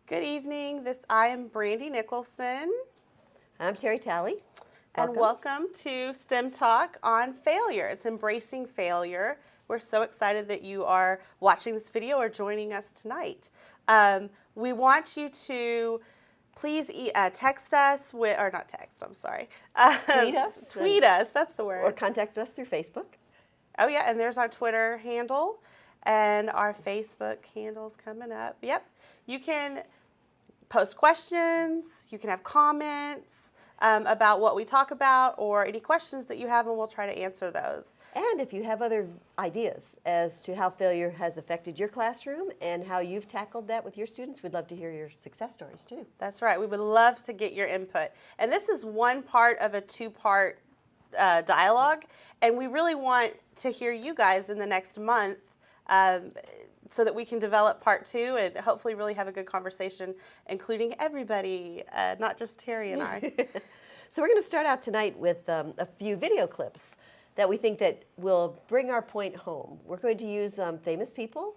Good evening. I am Brandi Nicholson. I'm Talley. And welcome to STEMtalk on failure. It's embracing failure. We're so excited that you are watching this video or joining us tonight. We want you to please text us or not text, I'm sorry. Tweet us. Tweet us, that's the word. Or contact us through Facebook. Oh yeah, and there's our Twitter handle and our Facebook handle's coming up. Yep. You can post questions, you can have comments about what we talk about or any questions that you have, and we'll try to answer those. And if you have other ideas as to how failure has affected your classroom and how you've tackled that with your students, we'd love to hear your success stories too. That's right. We would love to get your input. And this is one part of a two-part dialogue, and we really want to hear you guys in the next month so that we can develop part two and hopefully really have a good conversation, including everybody, not just Terry and I. So we're going to start out tonight with a few video clips that we think that will bring our point home. We're going to use famous people,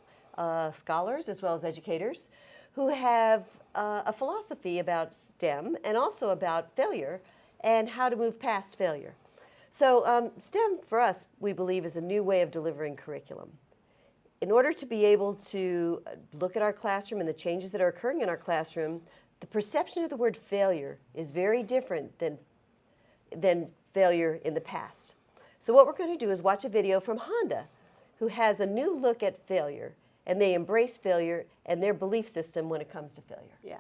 scholars as well as educators, who have a philosophy about STEM and also about failure and how to move past failure. So STEM, for us, we believe, is a new way of delivering curriculum. In order to be able to look at our classroom and the changes that are occurring in our classroom, the perception of the word failure is very different than failure in the past. So what we're going to do is watch a video from Honda, who has a new look at failure, and they embrace failure and their belief system when it comes to failure. Yeah.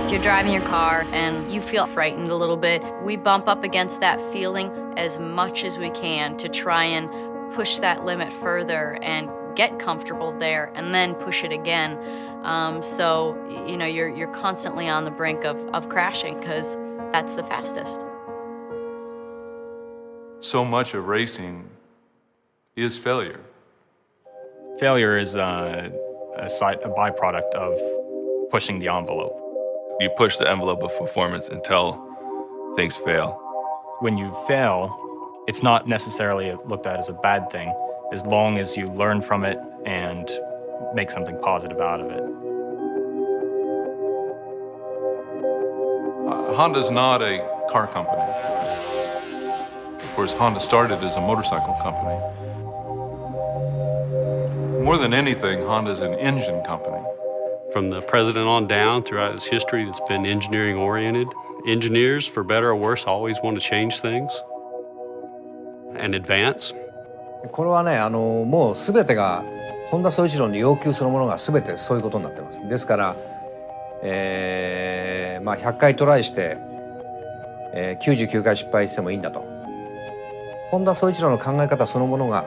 If you're driving your car and you feel frightened a little bit, we bump up against that feeling as much as we can to try and push that limit further and get comfortable there and then push it again. So, you know, you're constantly on the brink of crashing because that's the fastest. So much of racing is failure. Failure is a byproduct of pushing the envelope. You push the envelope of performance until things fail. When you fail, it's not necessarily looked at as a bad thing, as long as you learn from it and make something positive out of it. Honda's not a car company. Of course, Honda started as a motorcycle company. More than anything, Honda's an engine company. From the president on down, throughout its history, it's been engineering-oriented. Engineers, for better or worse, always want to change things and advance. これはね、もう全てがホンダ総一郎に要求するものが全てそういうことになってます。ですから、100回トライして、99回失敗してもいいんだと。ホンダ総一郎の考え方そのものが、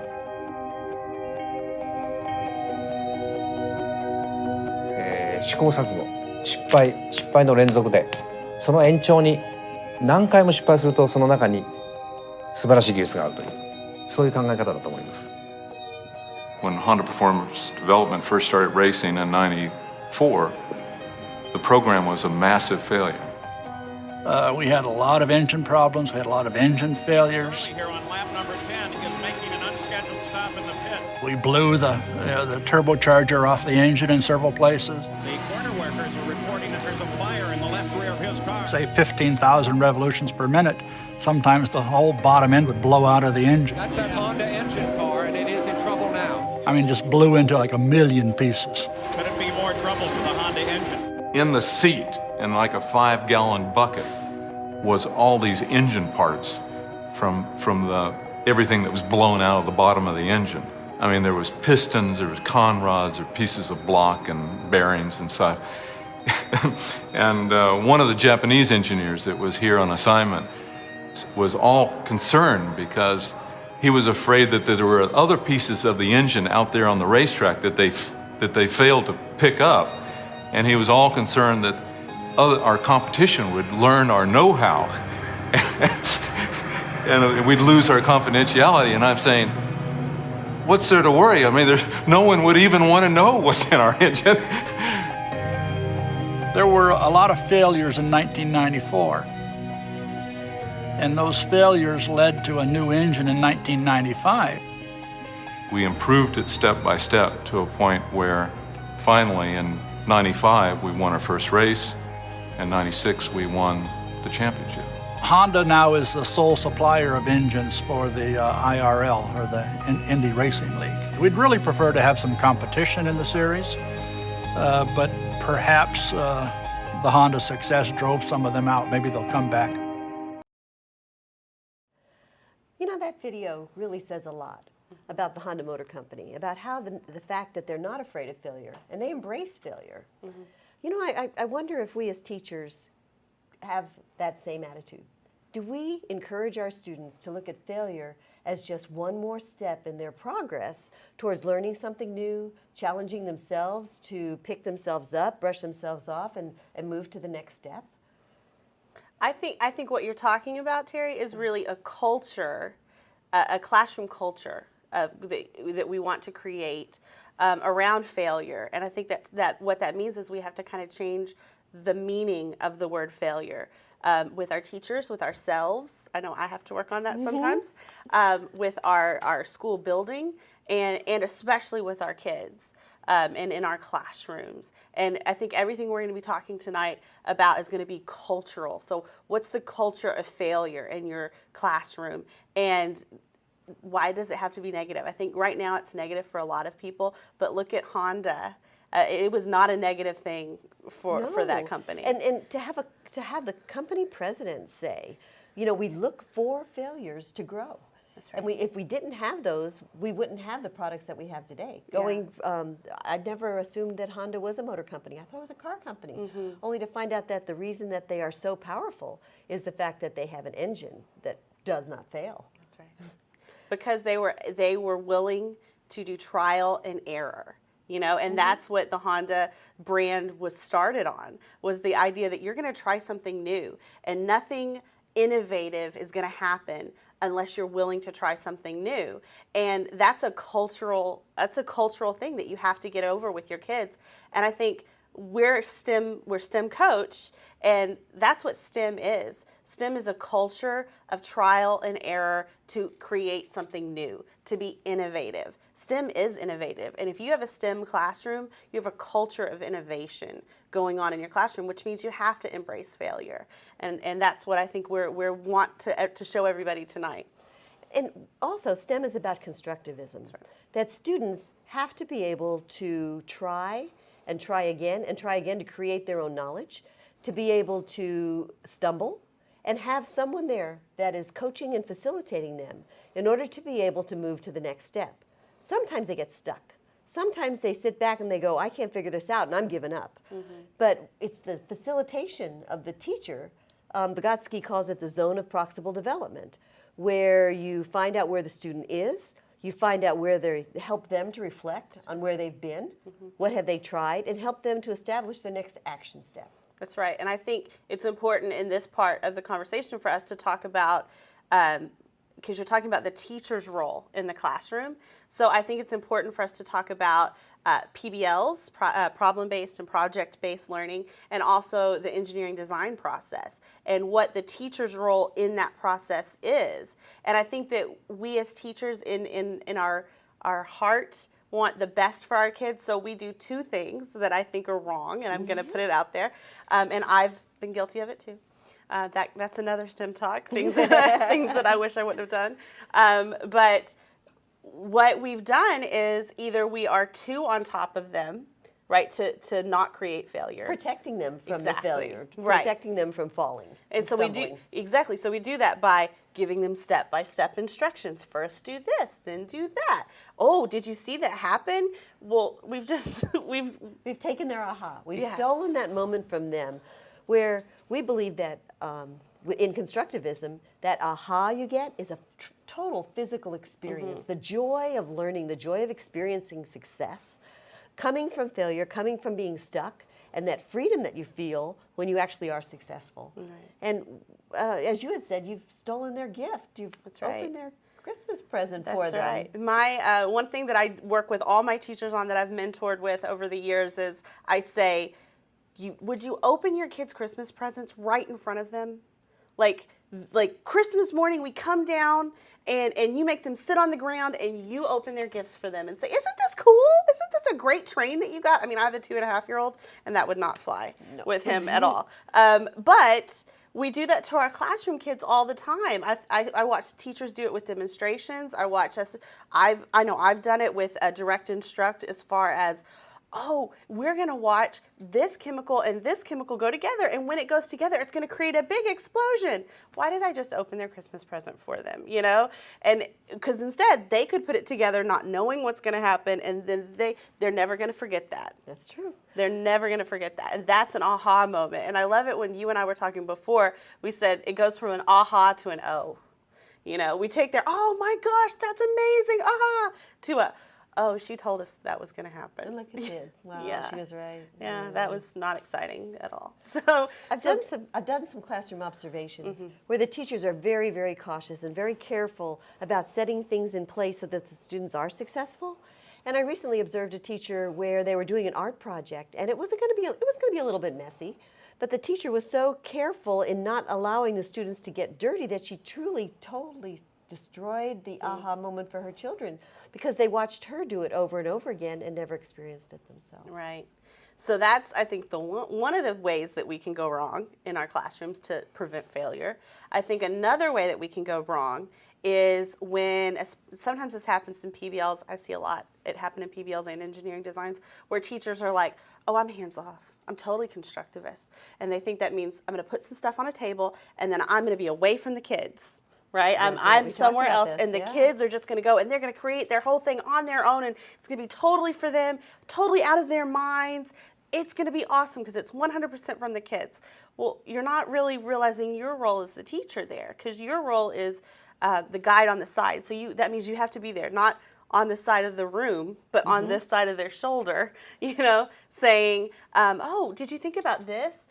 試行錯誤、失敗の連続で、その延長に何回も失敗するとその中に素晴らしい技術があるという、そういう考え方だと思います。When Honda Performance Development first started racing in '94, the program was a massive failure. We had a lot of engine problems. We had a lot of engine failures. Here on lap number 10 is making an unscheduled stop in the pits. We blew the turbocharger off the engine in several places. The corner workers are reporting that there's a fire in the left rear of his car. Say 15,000 revolutions per minute. Sometimes the whole bottom end would blow out of the engine. That's that Honda engine car, and it is in trouble now. I mean, just blew into like a million pieces. Could it be more trouble for the Honda engine? In the seat, in like a 5-gallon bucket, was all these engine parts from everything that was blown out of the bottom of the engine. I mean, there was pistons, there was conrods, or pieces of block and bearings and stuff. And one of the Japanese engineers that was here on assignment was all concerned because he was afraid that there were other pieces of the engine out there on the racetrack that they failed to pick up, and he was all concerned that our competition would learn our know-how and we'd lose our confidentiality. And I'm saying, what's there to worry? I mean, no one would even want to know what's in our engine. There were a lot of failures in 1994. And those failures led to a new engine in 1995. We improved it step by step to a point where finally, in 95, we won our first race. In 96, we won the championship. Honda now is the sole supplier of engines for the IRL, or the Indy Racing League. We'd really prefer to have some competition in the series, but perhaps the Honda success drove some of them out. Maybe they'll come back. You know, that video really says a lot about the Honda Motor Company, about how the fact that they're not afraid of failure and they embrace failure. You know, I wonder if we as teachers have that same attitude. Do we encourage our students to look at failure as just one more step in their progress towards learning something new, challenging themselves to pick themselves up, brush themselves off, and move to the next step? I think what you're talking about, Terry, is really a culture, a classroom culture that we want to create around failure. And I think that what that means is we have to kind of change the meaning of the word failure with our teachers, with ourselves. I know I have to work on that sometimes, with our school building, and especially with our kids. And in our classrooms. And I think everything we're going to be talking tonight about is going to be cultural. So what's the culture of failure in your classroom? And why does it have to be negative? I think right now it's negative for a lot of people, but look at Honda. It was not a negative thing for that company. And to have the company president say, you know, we look for failures to grow. That's right. And if we didn't have those, we wouldn't have the products that we have today. I'd never assumed that Honda was a motor company. I thought it was a car company, only to find out that the reason that they are so powerful is the fact that they have an engine that does not fail. That's right. Because they were willing to do trial and error. You know, and that's what the Honda brand was started on, was the idea that you're going to try something new, and nothing innovative is going to happen unless you're willing to try something new. And that's a cultural thing that you have to get over with your kids. And I think we're STEM coach, and that's what STEM is. STEM is a culture of trial and error to create something new, to be innovative. STEM is innovative, and if you have a STEM classroom, you have a culture of innovation going on in your classroom, which means you have to embrace failure, and that's what I think we want to show everybody tonight. And also, STEM is about constructivism. That's right. That students have to be able to try and try again to create their own knowledge, to be able to stumble, and have someone there that is coaching and facilitating them in order to be able to move to the next step. Sometimes they get stuck. Sometimes they sit back and they go, I can't figure this out, and I'm giving up. But it's the facilitation of the teacher. Vygotsky calls it the zone of proximal development, where you find out where the student is, you find out where they help them to reflect on where they've been, what have they tried, and help them to establish their next action step. That's right, and I think it's important in this part of the conversation for us to talk about, because you're talking about the teacher's role in the classroom. So I think it's important for us to talk about PBLs, problem-based and project-based learning, and also the engineering design process and what the teacher's role in that process is. And I think that we as teachers in our hearts want the best for our kids, so we do two things that I think are wrong, and I'm going to put it out there, and I've been guilty of it too. That's another STEM talk, things that I wish I wouldn't have done. But what we've done is either we are too on top of them, right, to not create failure. Protecting them from the failure, right. Protecting them from falling. And so stumbling. So we do that by giving them step-by-step instructions. First do this, then do that. Oh, did you see that happen? Well, we've taken their aha. We've Yes. stolen that moment from them, where we believe that in constructivism, that aha you get is a total physical experience. The joy of learning, the joy of experiencing success, coming from failure, coming from being stuck, and that freedom that you feel when you actually are successful. Right. And as you had said, you've stolen their gift. You've opened their Christmas present for them. That's right. My one thing that I work with all my teachers on that I've mentored with over the years is I say, would you open your kids' Christmas presents right in front of them? Like Christmas morning, we come down and you make them sit on the ground and you open their gifts for them and say, isn't this cool? Isn't this a great train that you got? I mean, I have a 2.5-year-old and that would not fly with him at all. But we do that to our classroom kids all the time. I watch teachers do it with demonstrations. I know I've done it with direct instruct as far as, oh, we're going to watch this chemical and this chemical go together. And when it goes together, it's going to create a big explosion. Why did I just open their Christmas present for them, you know? And because instead they could put it together not knowing what's going to happen. And then they're never going to forget that. That's true. They're never going to forget that. And that's an aha moment. And I love it when you and I were talking before, we said it goes from an aha to an oh. You know, we take their, oh my gosh, that's amazing, aha, to a, oh, she told us that was going to happen. And look, it did. Wow, Yeah. she was right. Yeah, that was not exciting at all. So I've done some classroom observations where the teachers are very, very cautious and very careful about setting things in place so that the students are successful. And I recently observed a teacher where they were doing an art project, and it was going to be a little bit messy, but the teacher was so careful in not allowing the students to get dirty that she truly, totally destroyed the aha moment for her children because they watched her do it over and over again and never experienced it themselves. Right. So that's, I think, one of the ways that we can go wrong in our classrooms to prevent failure. I think another way that we can go wrong is when, sometimes this happens in PBLs, I see a lot, it happened in PBLs and engineering designs, where teachers are like, oh, I'm hands off. I'm totally constructivist. And they think that means I'm going to put some stuff on a table and then I'm going to be away from the kids. Right? I'm somewhere else and the kids are just going to go and they're going to create their whole thing on their own and it's going to be totally for them, totally out of their minds. It's going to be awesome because it's 100% from the kids. Well, you're not really realizing your role as the teacher there because your role is the guide on the side. So that means you have to be there, not on the side of the room, but on this side of their shoulder, you know, saying, oh, did you think about this?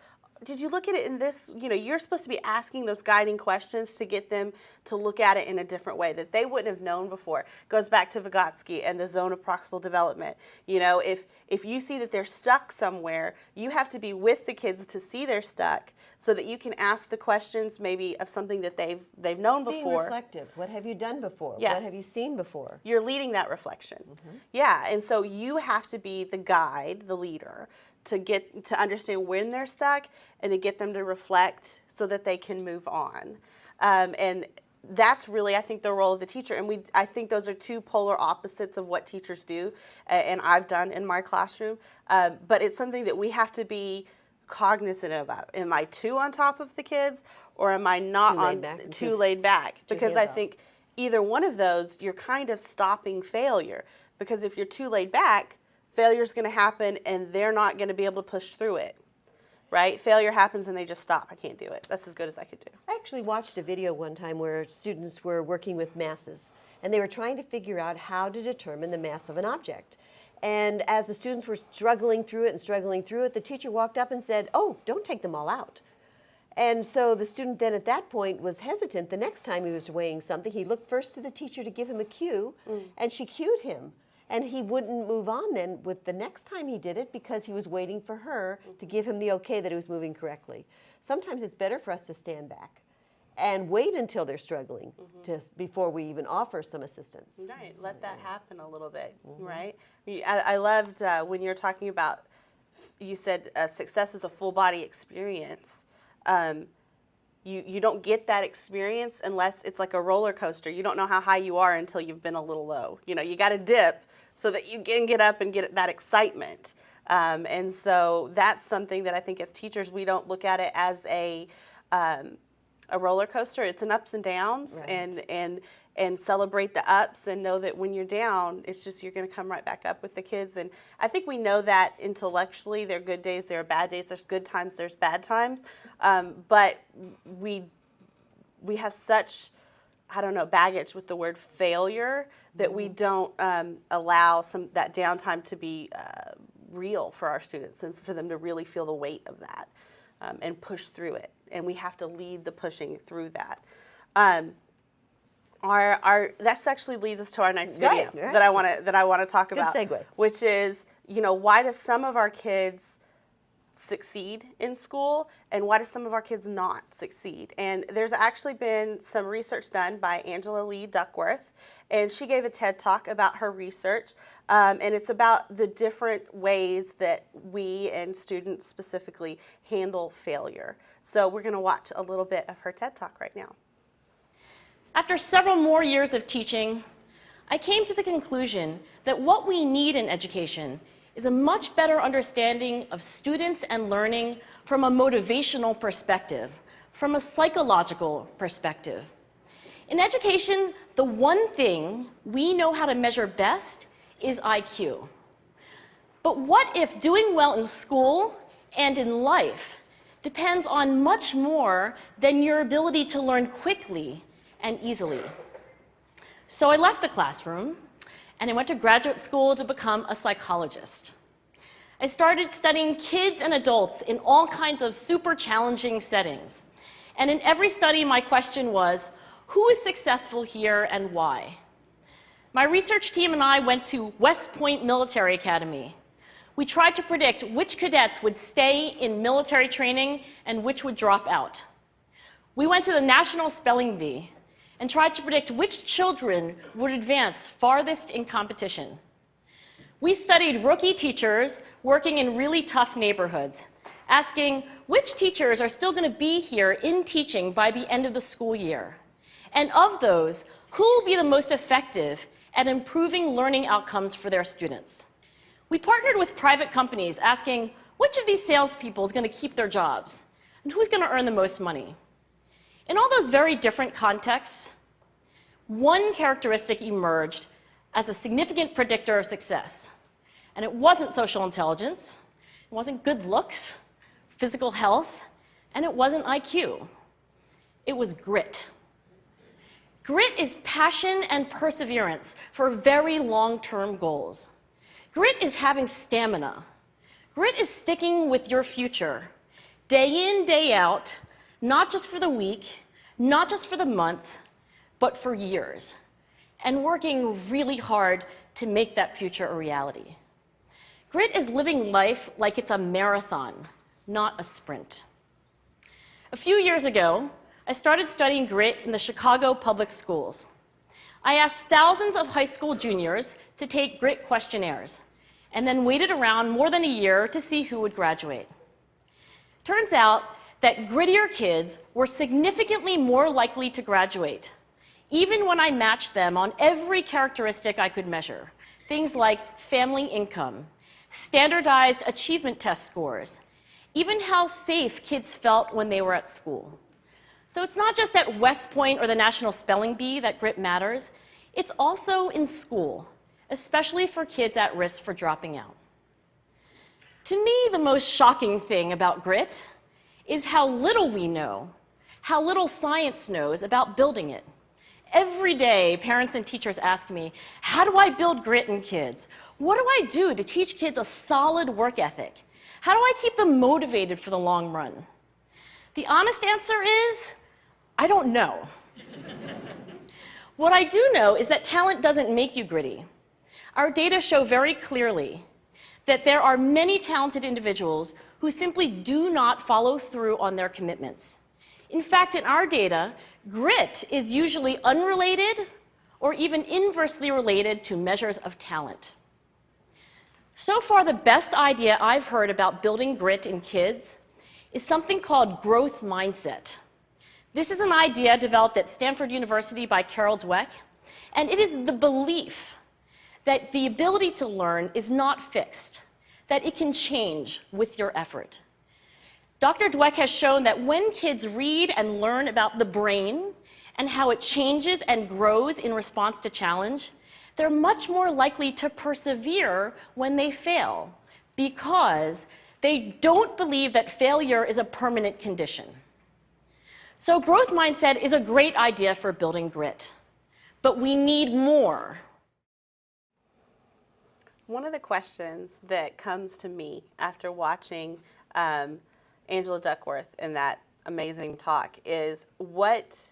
Did you look at it in this, you know, you're supposed to be asking those guiding questions to get them to look at it in a different way that they wouldn't have known before. Goes back to Vygotsky and the zone of proximal development. You know, if you see that they're stuck somewhere, you have to be with the kids to see they're stuck so that you can ask the questions maybe of something that they've known before. Being reflective. What have you done before? Yeah. What have you seen before? You're leading that reflection. Yeah, and so you have to be the guide, the leader, to understand when they're stuck and to get them to reflect so that they can move on. And that's really, I think, the role of the teacher. And I think those are two polar opposites of what teachers do, and I've done in my classroom. But it's something that we have to be cognizant about. Am I too on top of the kids, or am I not too laid back? Because I think either one of those, you're kind of stopping failure. Because if you're too laid back, failure's going to happen and they're not going to be able to push through it, right? Failure happens and they just stop. I can't do it. That's as good as I could do. I actually watched a video one time where students were working with masses and they were trying to figure out how to determine the mass of an object. And as the students were struggling through it, the teacher walked up and said, oh, don't take them all out. And so the student then at that point was hesitant. The next time he was weighing something, he looked first to the teacher to give him a cue, and she cued him. And he wouldn't move on then with the next time he did it because he was waiting for her to give him the okay that he was moving correctly. Sometimes it's better for us to stand back and wait until they're struggling before we even offer some assistance. Right, let that happen a little bit, right? I loved when you were talking about, you said success is a full body experience. You don't get that experience unless it's like a roller coaster. You don't know how high you are until you've been a little low. You know, you got to dip so that you can get up and get that excitement. And so that's something that I think as teachers, we don't look at it as a roller coaster. It's an ups and downs, right. and celebrate the ups and know that when you're down, it's just you're going to come right back up with the kids. And I think we know that intellectually. There are good days, there are bad days, there's good times, there's bad times. But we have such, I don't know, baggage with the word failure that we don't allow that downtime to be real for our students and for them to really feel the weight of that and push through it. And we have to lead the pushing through that. That actually leads us to our next video that I want to talk about. Good segue. Which is, you know, why do some of our kids succeed in school and why do some of our kids not succeed. And there's actually been some research done by Angela Lee Duckworth, and she gave a TED Talk about her research, and it's about the different ways that we and students specifically handle failure. So we're going to watch a little bit of her TED Talk right now. After several more years of teaching, I came to the conclusion that what we need in education is a much better understanding of students and learning from a motivational perspective, from a psychological perspective. In education, the one thing we know how to measure best is IQ. But what if doing well in school and in life depends on much more than your ability to learn quickly and easily? So I left the classroom and I went to graduate school to become a psychologist. I started studying kids and adults in all kinds of super challenging settings. And in every study, my question was, who is successful here and why? My research team and I went to West Point Military Academy. We tried to predict which cadets would stay in military training and which would drop out. We went to the National Spelling Bee and tried to predict which children would advance farthest in competition. We studied rookie teachers working in really tough neighborhoods, asking which teachers are still going to be here in teaching by the end of the school year. And of those, who will be the most effective at improving learning outcomes for their students? We partnered with private companies, asking which of these salespeople is going to keep their jobs and who's going to earn the most money. In all those very different contexts, one characteristic emerged as a significant predictor of success. And it wasn't social intelligence, it wasn't good looks, physical health, and it wasn't IQ. It was grit. Grit is passion and perseverance for very long-term goals. Grit is having stamina. Grit is sticking with your future, day in, day out, not just for the week, not just for the month, but for years, and working really hard to make that future a reality. Grit is living life like it's a marathon, not a sprint. A few years ago, I started studying grit in the Chicago public schools. I asked thousands of high school juniors to take grit questionnaires, and then waited around more than a year to see who would graduate. Turns out that grittier kids were significantly more likely to graduate, even when I matched them on every characteristic I could measure, things like family income, standardized achievement test scores, even how safe kids felt when they were at school. So it's not just at West Point or the National Spelling Bee that grit matters, it's also in school, especially for kids at risk for dropping out. To me, the most shocking thing about grit is how little we know, how little science knows about building it. Every day, parents and teachers ask me, how do I build grit in kids? What do I do to teach kids a solid work ethic? How do I keep them motivated for the long run? The honest answer is, I don't know. What I do know is that talent doesn't make you gritty. Our data show very clearly that there are many talented individuals who simply do not follow through on their commitments. In fact, in our data, grit is usually unrelated or even inversely related to measures of talent. So far, the best idea I've heard about building grit in kids is something called growth mindset. This is an idea developed at Stanford University by Carol Dweck, and it is the belief that the ability to learn is not fixed, that it can change with your effort. Dr. Dweck has shown that when kids read and learn about the brain and how it changes and grows in response to challenge, they're much more likely to persevere when they fail because they don't believe that failure is a permanent condition. So growth mindset is a great idea for building grit, but we need more. One of the questions that comes to me after watching Angela Duckworth in that amazing talk is what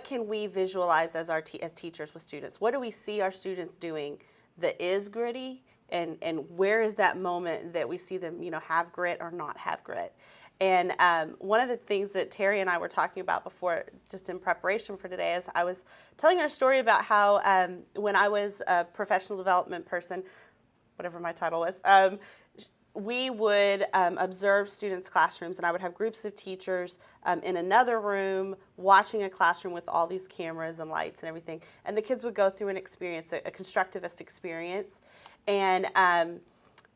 can we visualize as teachers with students? What do we see our students doing that is gritty, and where is that moment that we see them, have grit or not have grit. And one of the things that Terry and I were talking about before, just in preparation for today, is I was telling her a story about how when I was a professional development person, whatever my title was, we would observe students' classrooms, and I would have groups of teachers in another room watching a classroom with all these cameras and lights and everything. And the kids would go through an experience, a constructivist experience. And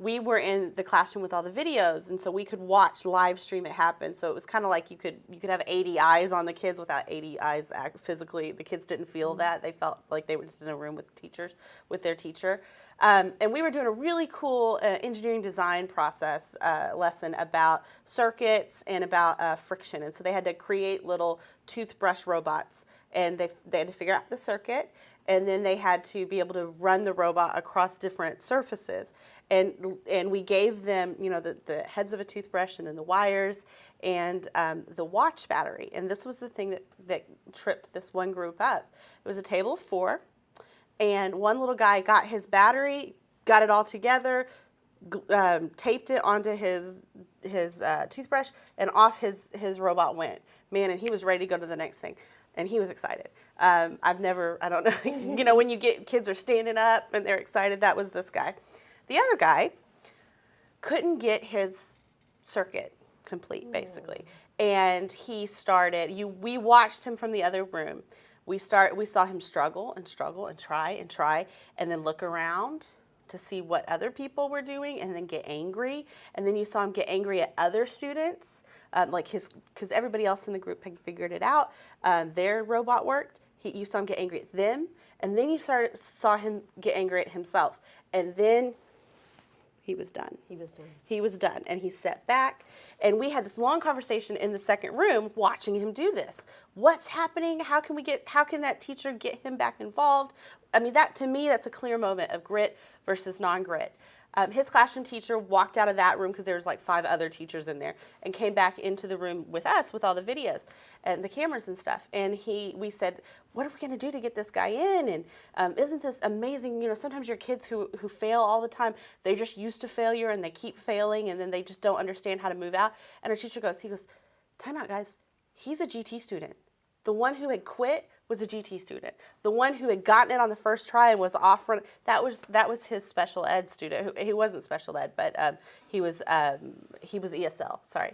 we were in the classroom with all the videos, and so we could watch live stream it happen. So it was kind of like you could have 80 eyes on the kids without 80 eyes physically. The kids didn't feel that. They felt like they were just in a room with their teacher. And we were doing a really cool engineering design process lesson about circuits and about friction. And so they had to create little toothbrush robots, and they had to figure out the circuit, and then they had to be able to run the robot across different surfaces. And we gave them, the heads of a toothbrush, and then the wires, and the watch battery. And this was the thing that tripped this one group up. It was a table of 4, and one little guy got his battery, got it all together, taped it onto his toothbrush, and off his robot went. Man, and he was ready to go to the next thing. And he was excited. I don't know, when you get kids are standing up and they're excited, that was this guy. The other guy couldn't get his circuit complete, basically. And he started, we watched him from the other room. We saw him struggle and try, and then look around to see what other people were doing, and then get angry. And then you saw him get angry at other students, because everybody else in the group had figured it out. Their robot worked. You saw him get angry at them, and then you saw him get angry at himself. And then he was done. He was done, and he sat back, and we had this long conversation in the second room watching him do this. What's happening? How can that teacher get him back involved? I mean, to me, that's a clear moment of grit versus non-grit. His classroom teacher walked out of that room, because there was like 5 other teachers in there, and came back into the room with us with all the videos and the cameras and stuff. And we said, what are we going to do to get this guy in? And isn't this amazing? Sometimes your kids who fail all the time, they're just used to failure, and they keep failing, and then they just don't understand how to move out. And our teacher goes, time out, guys. He's a GT student. The one who had quit was a GT student. The one who had gotten it on the first try and was off run, that was his special ed student. He wasn't special ed, but he was ESL. Sorry,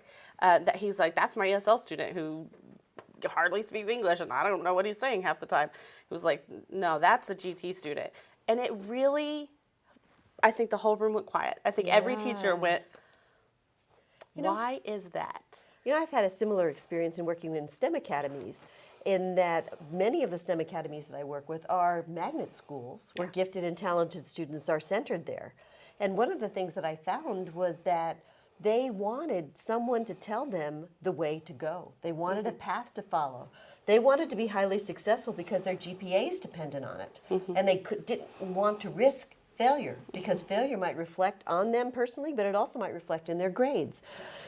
he's like, that's my ESL student who hardly speaks English, and I don't know what he's saying half the time. He was like, no, that's a GT student. And it really, I think the whole room went quiet. I think every teacher went, why is that? I've had a similar experience in working in STEM academies, in that many of the STEM academies that I work with are magnet schools where gifted and talented students are centered there. And one of the things that I found was that they wanted someone to tell them the way to go. They wanted a path to follow. They wanted to be highly successful because their GPAs depended on it. And they didn't want to risk failure, because failure might reflect on them personally, but it also might reflect in their grades.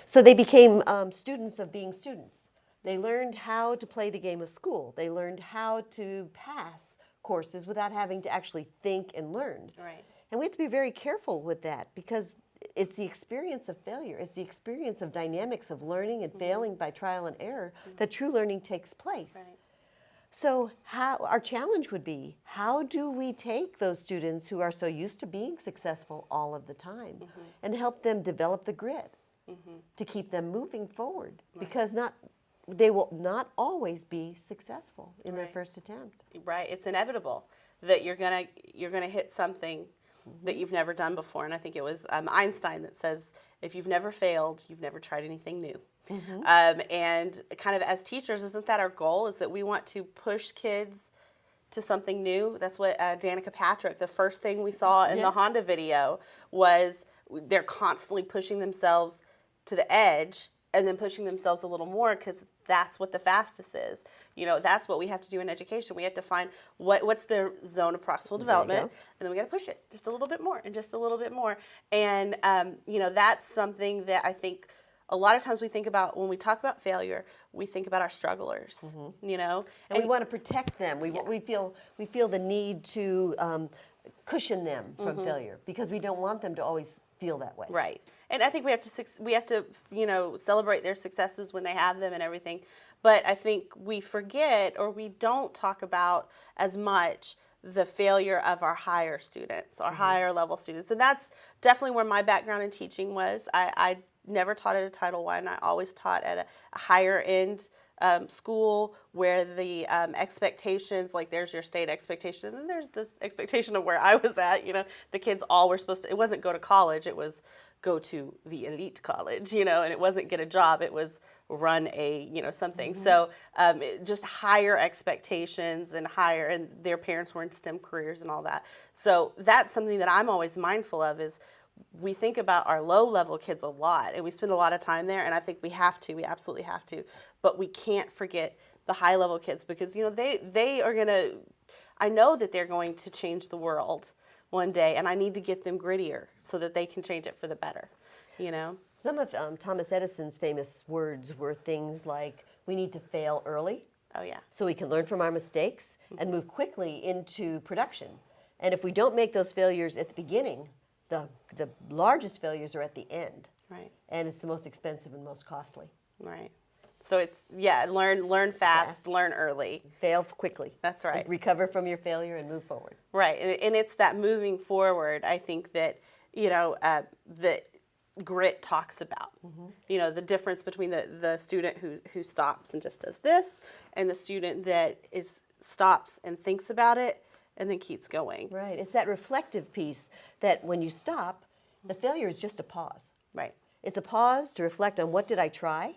So they became students of being students. They learned how to play the game of school. They learned how to pass courses without having to actually think and learn. Right. And we have to be very careful with that, because it's the experience of failure. It's the experience of dynamics of learning and failing by trial and error that true learning takes place. Right. So our challenge would be, how do we take those students who are so used to being successful all of the time and help them develop the grit to keep them moving forward? Because they will not always be successful in their first attempt. Right, it's inevitable that you're gonna hit something that you've never done before. And I think it was Einstein that says, if you've never failed, you've never tried anything new. And kind of as teachers, isn't that our goal, is that we want to push kids to something new? That's what Danica Patrick, the first thing we saw in the Honda video was they're constantly pushing themselves to the edge and then pushing themselves a little more, because that's what the fastest is. That's what we have to do in education. We have to find what's their zone of proximal development, and then we got to push it just a little bit more and just a little bit more. And, that's something that I think a lot of times we think about when we talk about failure, we think about our strugglers, And we want to protect them. We feel the need to cushion them from failure because we don't want them to always feel that way. Right. And I think we have to celebrate their successes when they have them and everything. But I think we forget or we don't talk about as much the failure of our higher students, our higher level students. And that's definitely where my background in teaching was. I never taught at a Title I. I always taught at a higher end school where the expectations, like there's your state expectation, and then there's this expectation of where I was at. The kids all were supposed to, it wasn't go to college, it was go to the elite college, and it wasn't get a job, it was run a, something. So just higher expectations and their parents were in STEM careers and all that. So that's something that I'm always mindful of is we think about our low-level kids a lot, and we spend a lot of time there, and I think we absolutely have to, but we can't forget the high-level kids because, they are going to, I know that they're going to change the world one day, and I need to get them grittier so that they can change it for the better, Some of Thomas Edison's famous words were things like, we need to fail early. Oh, yeah. So we can learn from our mistakes and move quickly into production. And if we don't make those failures at the beginning, the largest failures are at the end. Right. And it's the most expensive and most costly. Right. So it's, learn fast, learn early. Fail quickly. That's right. And recover from your failure and move forward. Right. And it's that moving forward, I think that, that grit talks about. The difference between the student who stops and just does this and the student that stops and thinks about it and then keeps going. Right. It's that reflective piece that when you stop, the failure is just a pause. Right. It's a pause to reflect on what did I try,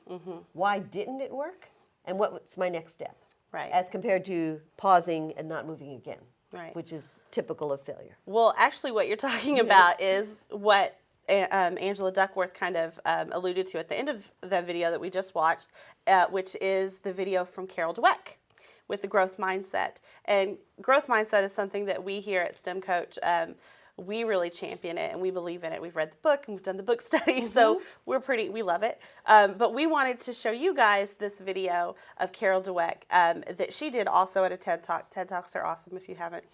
why didn't it work, and what's my next step. Right. As compared to pausing and not moving again, right. which is typical of failure. Well, actually what you're talking about is what Angela Duckworth kind of alluded to at the end of the video that we just watched, which is the video from Carol Dweck with the growth mindset. And growth mindset is something that we here at STEM Coach, we really champion it and we believe in it. We've read the book and we've done the book study, so we love it. But we wanted to show you guys this video of Carol Dweck that she did also at a TED Talk. TED Talks are awesome if you haven't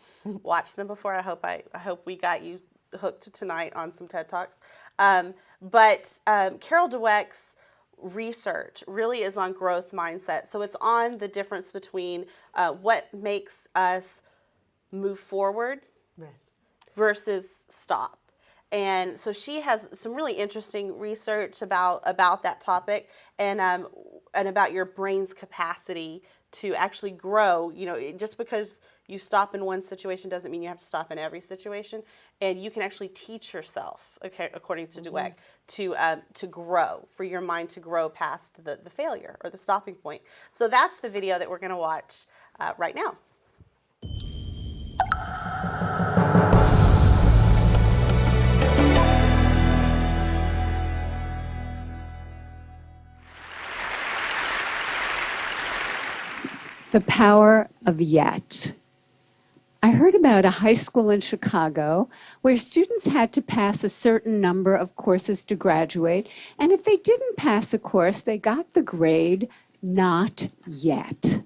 watched them before. I hope we got you hooked tonight on some TED Talks. But Carol Dweck's research really is on growth mindset. So it's on the difference between what makes us move forward versus stop. And so she has some really interesting research about that topic and about your brain's capacity to actually grow. Just because you stop in one situation doesn't mean you have to stop in every situation. And you can actually teach yourself, according to Dweck, to grow, for your mind to grow past the failure or the stopping point. So that's the video that we're going to watch right now. The power of yet. I heard about a high school in Chicago where students had to pass a certain number of courses to graduate, and if they didn't pass a course, they got the grade not yet.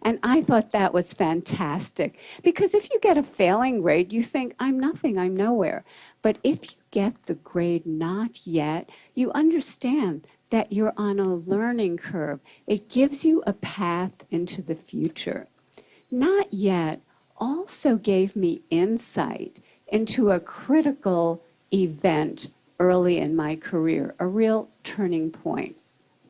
And I thought that was fantastic, because if you get a failing grade, you think, I'm nothing, I'm nowhere. But if you get the grade not yet, you understand that you're on a learning curve. It gives you a path into the future. Not yet also gave me insight into a critical event early in my career, a real turning point.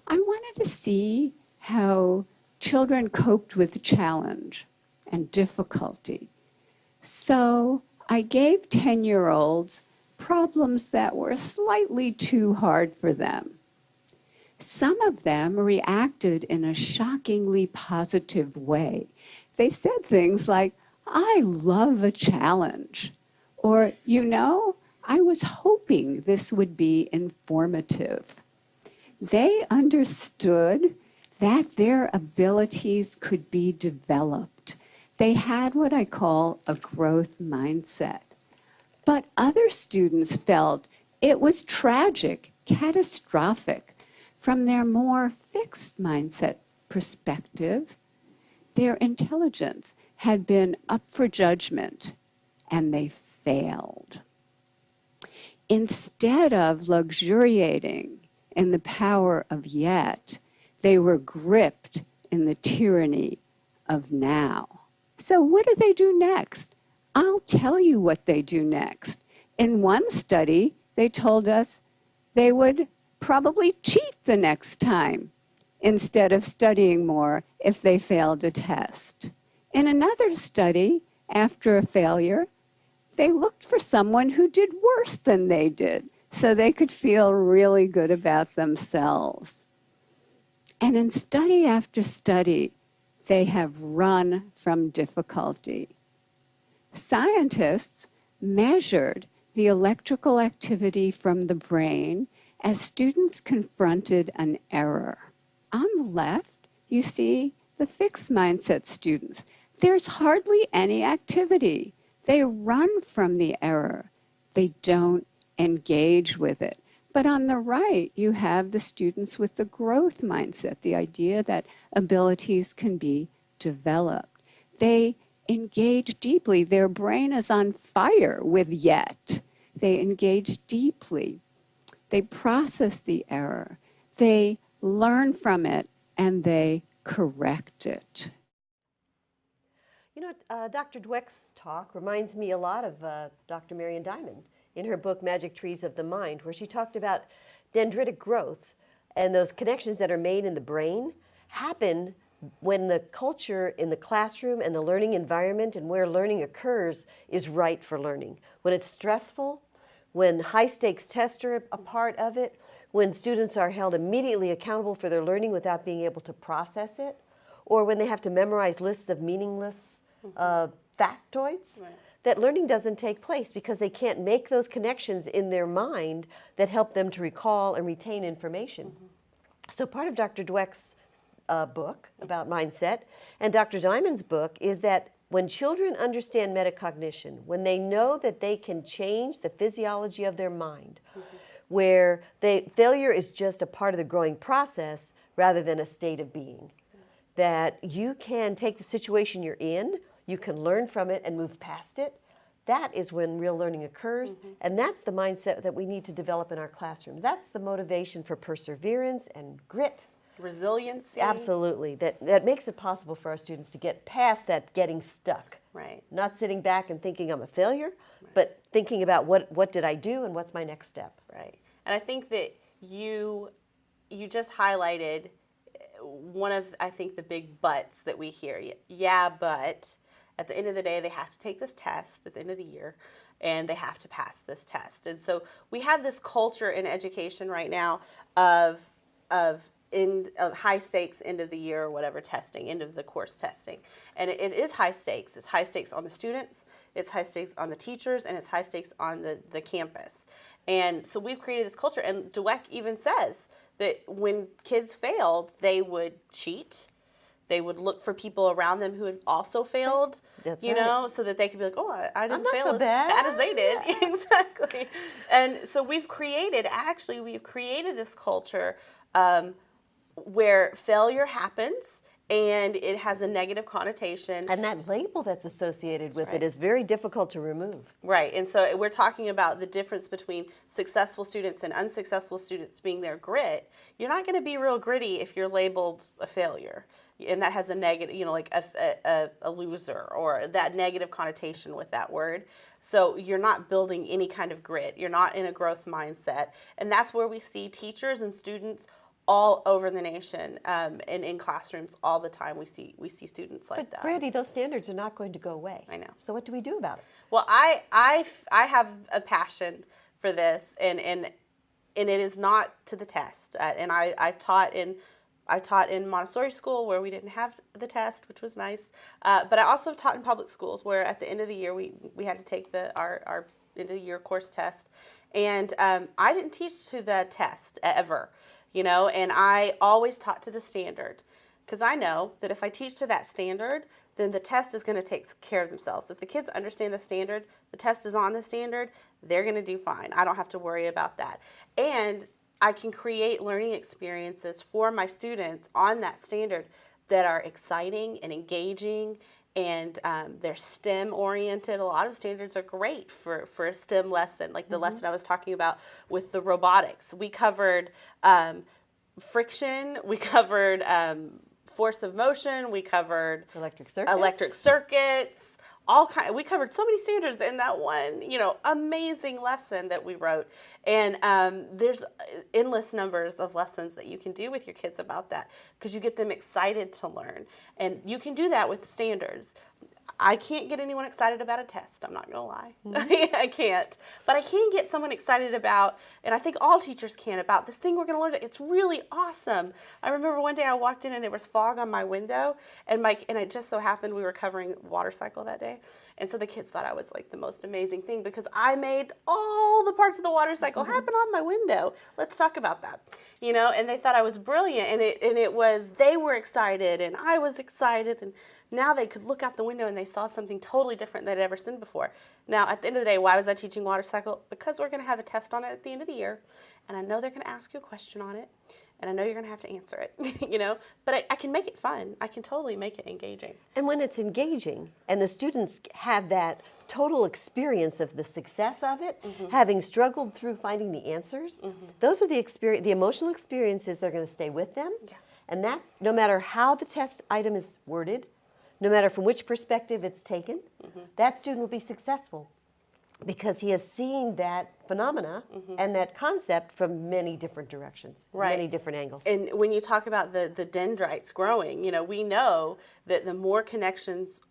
I wanted to see how children coped with challenge and difficulty. So I gave 10-year-olds problems that were slightly too hard for them. Some of them reacted in a shockingly positive way. They said things like, I love a challenge. Or, I was hoping this would be informative. They understood that their abilities could be developed. They had what I call a growth mindset. But other students felt it was tragic, catastrophic. From their more fixed mindset perspective, their intelligence had been up for judgment, and they failed. Instead of luxuriating in the power of yet, they were gripped in the tyranny of now. So what do they do next? I'll tell you what they do next. In one study, they told us they would probably cheat the next time instead of studying more if they failed a test. In another study, after a failure, they looked for someone who did worse than they did so they could feel really good about themselves. And in study after study, they have run from difficulty. Scientists measured the electrical activity from the brain as students confronted an error. On the left, you see the fixed mindset students. There's hardly any activity. They run from the error. They don't engage with it. But on the right, you have the students with the growth mindset, the idea that abilities can be developed. They engage deeply. Their brain is on fire with yet. They engage deeply. They process the error. They learn from it, and they correct it. You know, Dr. Dweck's talk reminds me a lot of Dr. Marion Diamond in her book, Magic Trees of the Mind, where she talked about dendritic growth, and those connections that are made in the brain happen when the culture in the classroom and the learning environment and where learning occurs is right for learning. When it's stressful, when high-stakes tests are a part of it, when students are held immediately accountable for their learning without being able to process it, or when they have to memorize lists of meaningless factoids, that learning doesn't take place because they can't make those connections in their mind that help them to recall and retain information. So part of Dr. Dweck's book about mindset and Dr. Diamond's book is that when children understand metacognition, when they know that they can change the physiology of their mind, where failure is just a part of the growing process rather than a state of being, that you can take the situation you're in, you can learn from it and move past it. That is when real learning occurs, and that's the mindset that we need to develop in our classrooms. That's the motivation for perseverance and grit. Resiliency. Absolutely. That makes it possible for our students to get past that getting stuck. Right. Not sitting back and thinking I'm a failure, but thinking about what did I do and what's my next step. Right. And I think that you just highlighted one of, I think, the big buts that we hear. Yeah, but at the end of the day, they have to take this test at the end of the year, and they have to pass this test. And so we have this culture in education right now of high stakes end of the year or whatever testing, end of the course testing. And it is high stakes. It's high stakes on the students, it's high stakes on the teachers, and it's high stakes on the campus. And so we've created this culture, and Dweck even says that when kids failed, they would cheat. They would look for people around them who had also failed, you know, so that they could be like, oh, I didn't fail as bad as they did. Exactly. And so we've created this culture where failure happens and it has a negative connotation. And that label that's associated with it is very difficult to remove. Right. And so we're talking about the difference between successful students and unsuccessful students being their grit. You're not going to be real gritty if you're labeled a failure. And that has a negative, you know, like a loser, or that negative connotation with that word. So you're not building any kind of grit. You're not in a growth mindset. And that's where we see teachers and students all over the nation, and in classrooms all the time. We see students like that. But Brandi, those standards are not going to go away. I know. So what do we do about it? Well, I have a passion for this, and it is not to the test. And I taught in Montessori school where we didn't have the test, which was nice. But I also taught in public schools where at the end of the year we had to take our end of the year course test, and I didn't teach to the test ever. You know, and I always taught to the standard, because I know that if I teach to that standard, then the test is going to take care of themselves. If the kids understand the standard, the test is on the standard, they're going to do fine. I don't have to worry about that. And I can create learning experiences for my students on that standard that are exciting and engaging and they're STEM oriented. A lot of standards are great for a STEM lesson, like the lesson I was talking about with the robotics. We covered friction, we covered force of motion, we covered electric circuits, we covered so many standards in that one, amazing lesson that we wrote. And there's endless numbers of lessons that you can do with your kids about that, because you get them excited to learn. And you can do that with standards. I can't get anyone excited about a test, I'm not going to lie. I can't. But I can get someone excited about, and I think all teachers can, about this thing we're going to learn. It's really awesome. I remember one day I walked in and there was fog on my window, and it just so happened we were covering water cycle that day. And so the kids thought I was like the most amazing thing, because I made all the parts of the water cycle happen on my window. Let's talk about that. And they thought I was brilliant, and they were excited and I was excited, and now they could look out the window and they saw something totally different they'd ever seen before. Now, at the end of the day, why was I teaching water cycle? Because we're going to have a test on it at the end of the year, and I know they're going to ask you a question on it, and I know you're going to have to answer it, but I can make it fun. I can totally make it engaging. And when it's engaging and the students have that total experience of the success of it, having struggled through finding the answers, those are the emotional experiences that are going to stay with them. Yeah. And that's no matter how the test item is worded, no matter from which perspective it's taken, that student will be successful, because he has seen that phenomena and that concept from many different directions, many different angles. And when you talk about the dendrites growing, we know that the more connections,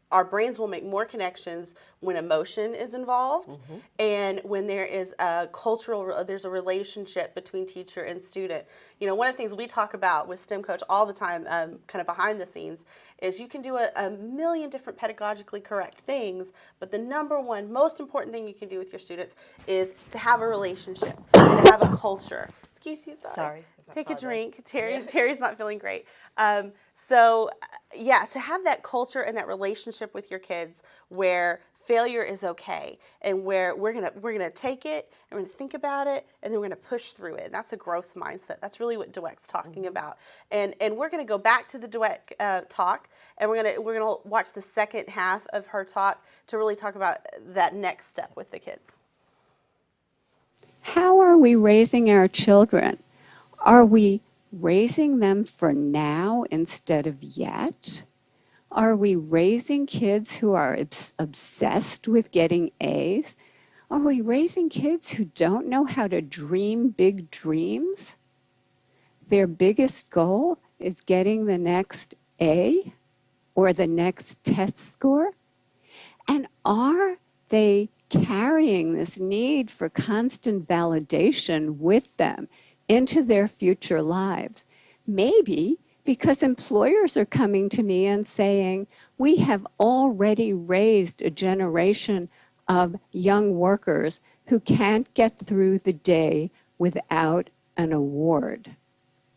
our brains will make more connections when emotion is involved, and when there is there's a relationship between teacher and student. One of the things we talk about with STEM Coach all the time, kind of behind the scenes, is you can do a million different pedagogically correct things, but the number one most important thing you can do with your students is to have a relationship, and to have a culture. Excuse you, sorry. Take a drink. Terry's not feeling great. To have that culture and that relationship with your kids where failure is okay, and where we're gonna take it and we're gonna think about it, and then we're gonna push through it. And that's a growth mindset. That's really what Duet's talking about. And we're gonna go back to the Duet talk, and we're gonna watch the second half of her talk to really talk about that next step with the kids. How are we raising our children? Are we raising them for now instead of yet? Are we raising kids who are obsessed with getting A's? Are we raising kids who don't know how to dream big dreams? Their biggest goal is getting the next A or the next test score? And are they carrying this need for constant validation with them into their future lives? Maybe because employers are coming to me and saying, we have already raised a generation of young workers who can't get through the day without an award.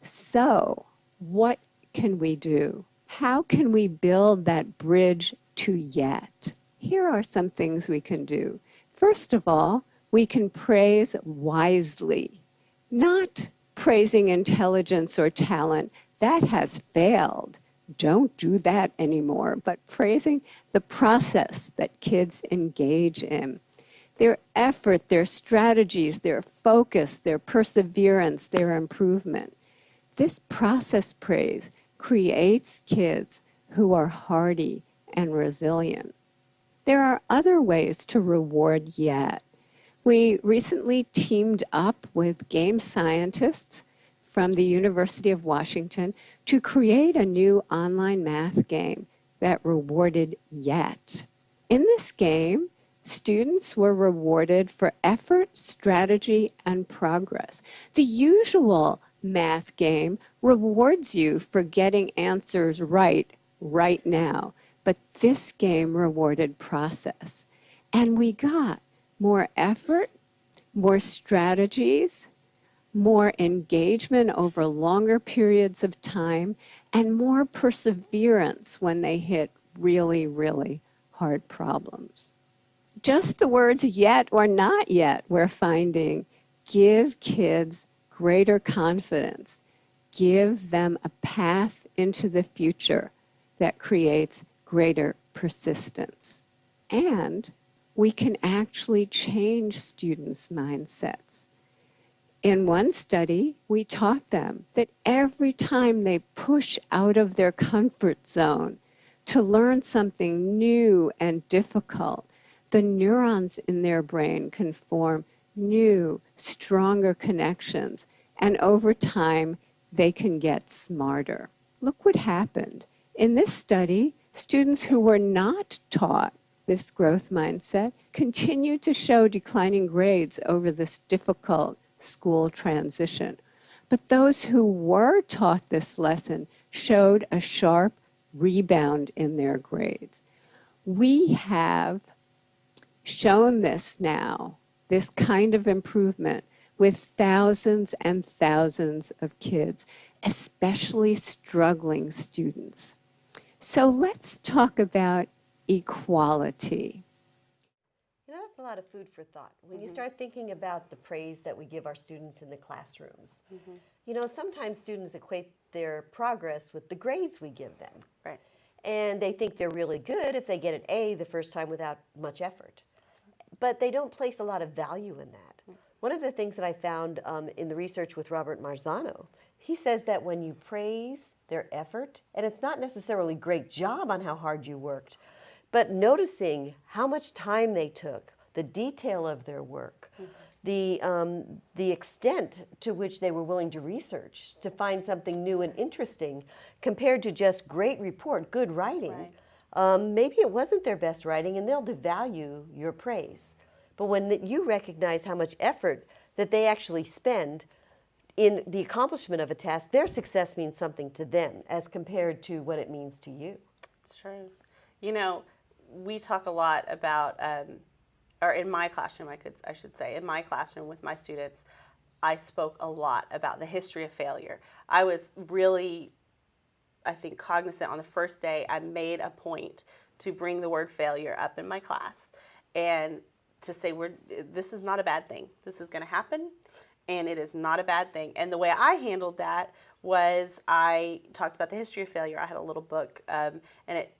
So, what can we do? How can we build that bridge to yet? Here are some things we can do. First of all, we can praise wisely, not praising intelligence or talent. That has failed. Don't do that anymore, but praising the process that kids engage in. Their effort, their strategies, their focus, their perseverance, their improvement. This process praise creates kids who are hardy and resilient. There are other ways to reward yet. We recently teamed up with game scientists from the University of Washington to create a new online math game that rewarded yet. In this game, students were rewarded for effort, strategy, and progress. The usual math game rewards you for getting answers right now, but this game rewarded process. And we got more effort, more strategies, more engagement over longer periods of time, and more perseverance when they hit really, really hard problems. Just the words yet or not yet, we're finding, give kids greater confidence. Give them a path into the future that creates greater persistence. And we can actually change students' mindsets. In one study, we taught them that every time they push out of their comfort zone to learn something new and difficult, the neurons in their brain can form new, stronger connections, and over time, they can get smarter. Look what happened. In this study, students who were not taught this growth mindset continued to show declining grades over this difficult school transition. But those who were taught this lesson showed a sharp rebound in their grades. We have shown this now, this kind of improvement, with thousands and thousands of kids, especially struggling students. So let's talk about equality. You know, that's a lot of food for thought. When you start thinking about the praise that we give our students in the classrooms, you know, sometimes students equate their progress with the grades we give them. Right. And they think they're really good if they get an A the first time without much effort. But they don't place a lot of value in that. One of the things that I found in the research with Robert Marzano, he says that when you praise their effort, and it's not necessarily great job on how hard you worked, but noticing how much time they took, the detail of their work, the extent to which they were willing to research to find something new and interesting, compared to just great report, good writing. Maybe it wasn't their best writing, and they'll devalue your praise. But when you recognize how much effort that they actually spend in the accomplishment of a task, their success means something to them as compared to what it means to you. It's true. You know, we talk a lot about, or in my classroom, I should say, in my classroom with my students, I spoke a lot about the history of failure. I was really, I think, cognizant on the first day. I made a point to bring the word failure up in my class and to say, this is not a bad thing. This is going to happen, and it is not a bad thing. And the way I handled that was I talked about the history of failure. I had a little book, and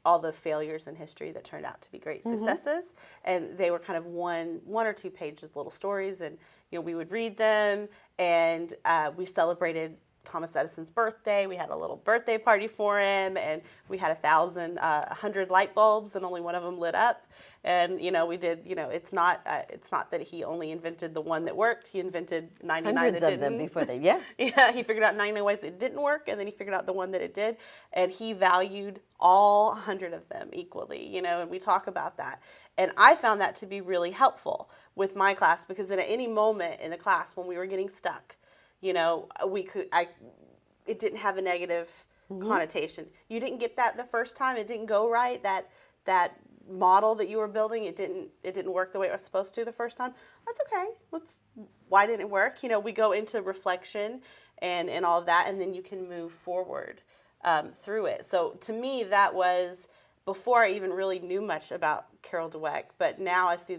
all the failures in history that turned out to be great successes, and they were kind of one or two pages little stories, and we would read them, and we celebrated Thomas Edison's birthday. We had a little birthday party for him, and we had 100 light bulbs, and only one of them lit up. And we did. It's not that he only invented the one that worked. He invented 99 Hundreds that of didn't. them before they, yeah. Yeah, he figured out 99 ways it didn't work, and then he figured out the one that it did, and he valued all 100 of them equally. And we talk about that, and I found that to be really helpful with my class, because at any moment in the class when we were getting stuck, it didn't have a negative connotation. You didn't get that the first time. It didn't go right. That model that you were building, it didn't work the way it was supposed to the first time. That's okay. Why didn't it work? We go into reflection and all of that, and then you can move forward through it. So to me, that was before I even really knew much about Carol Dweck. But now I see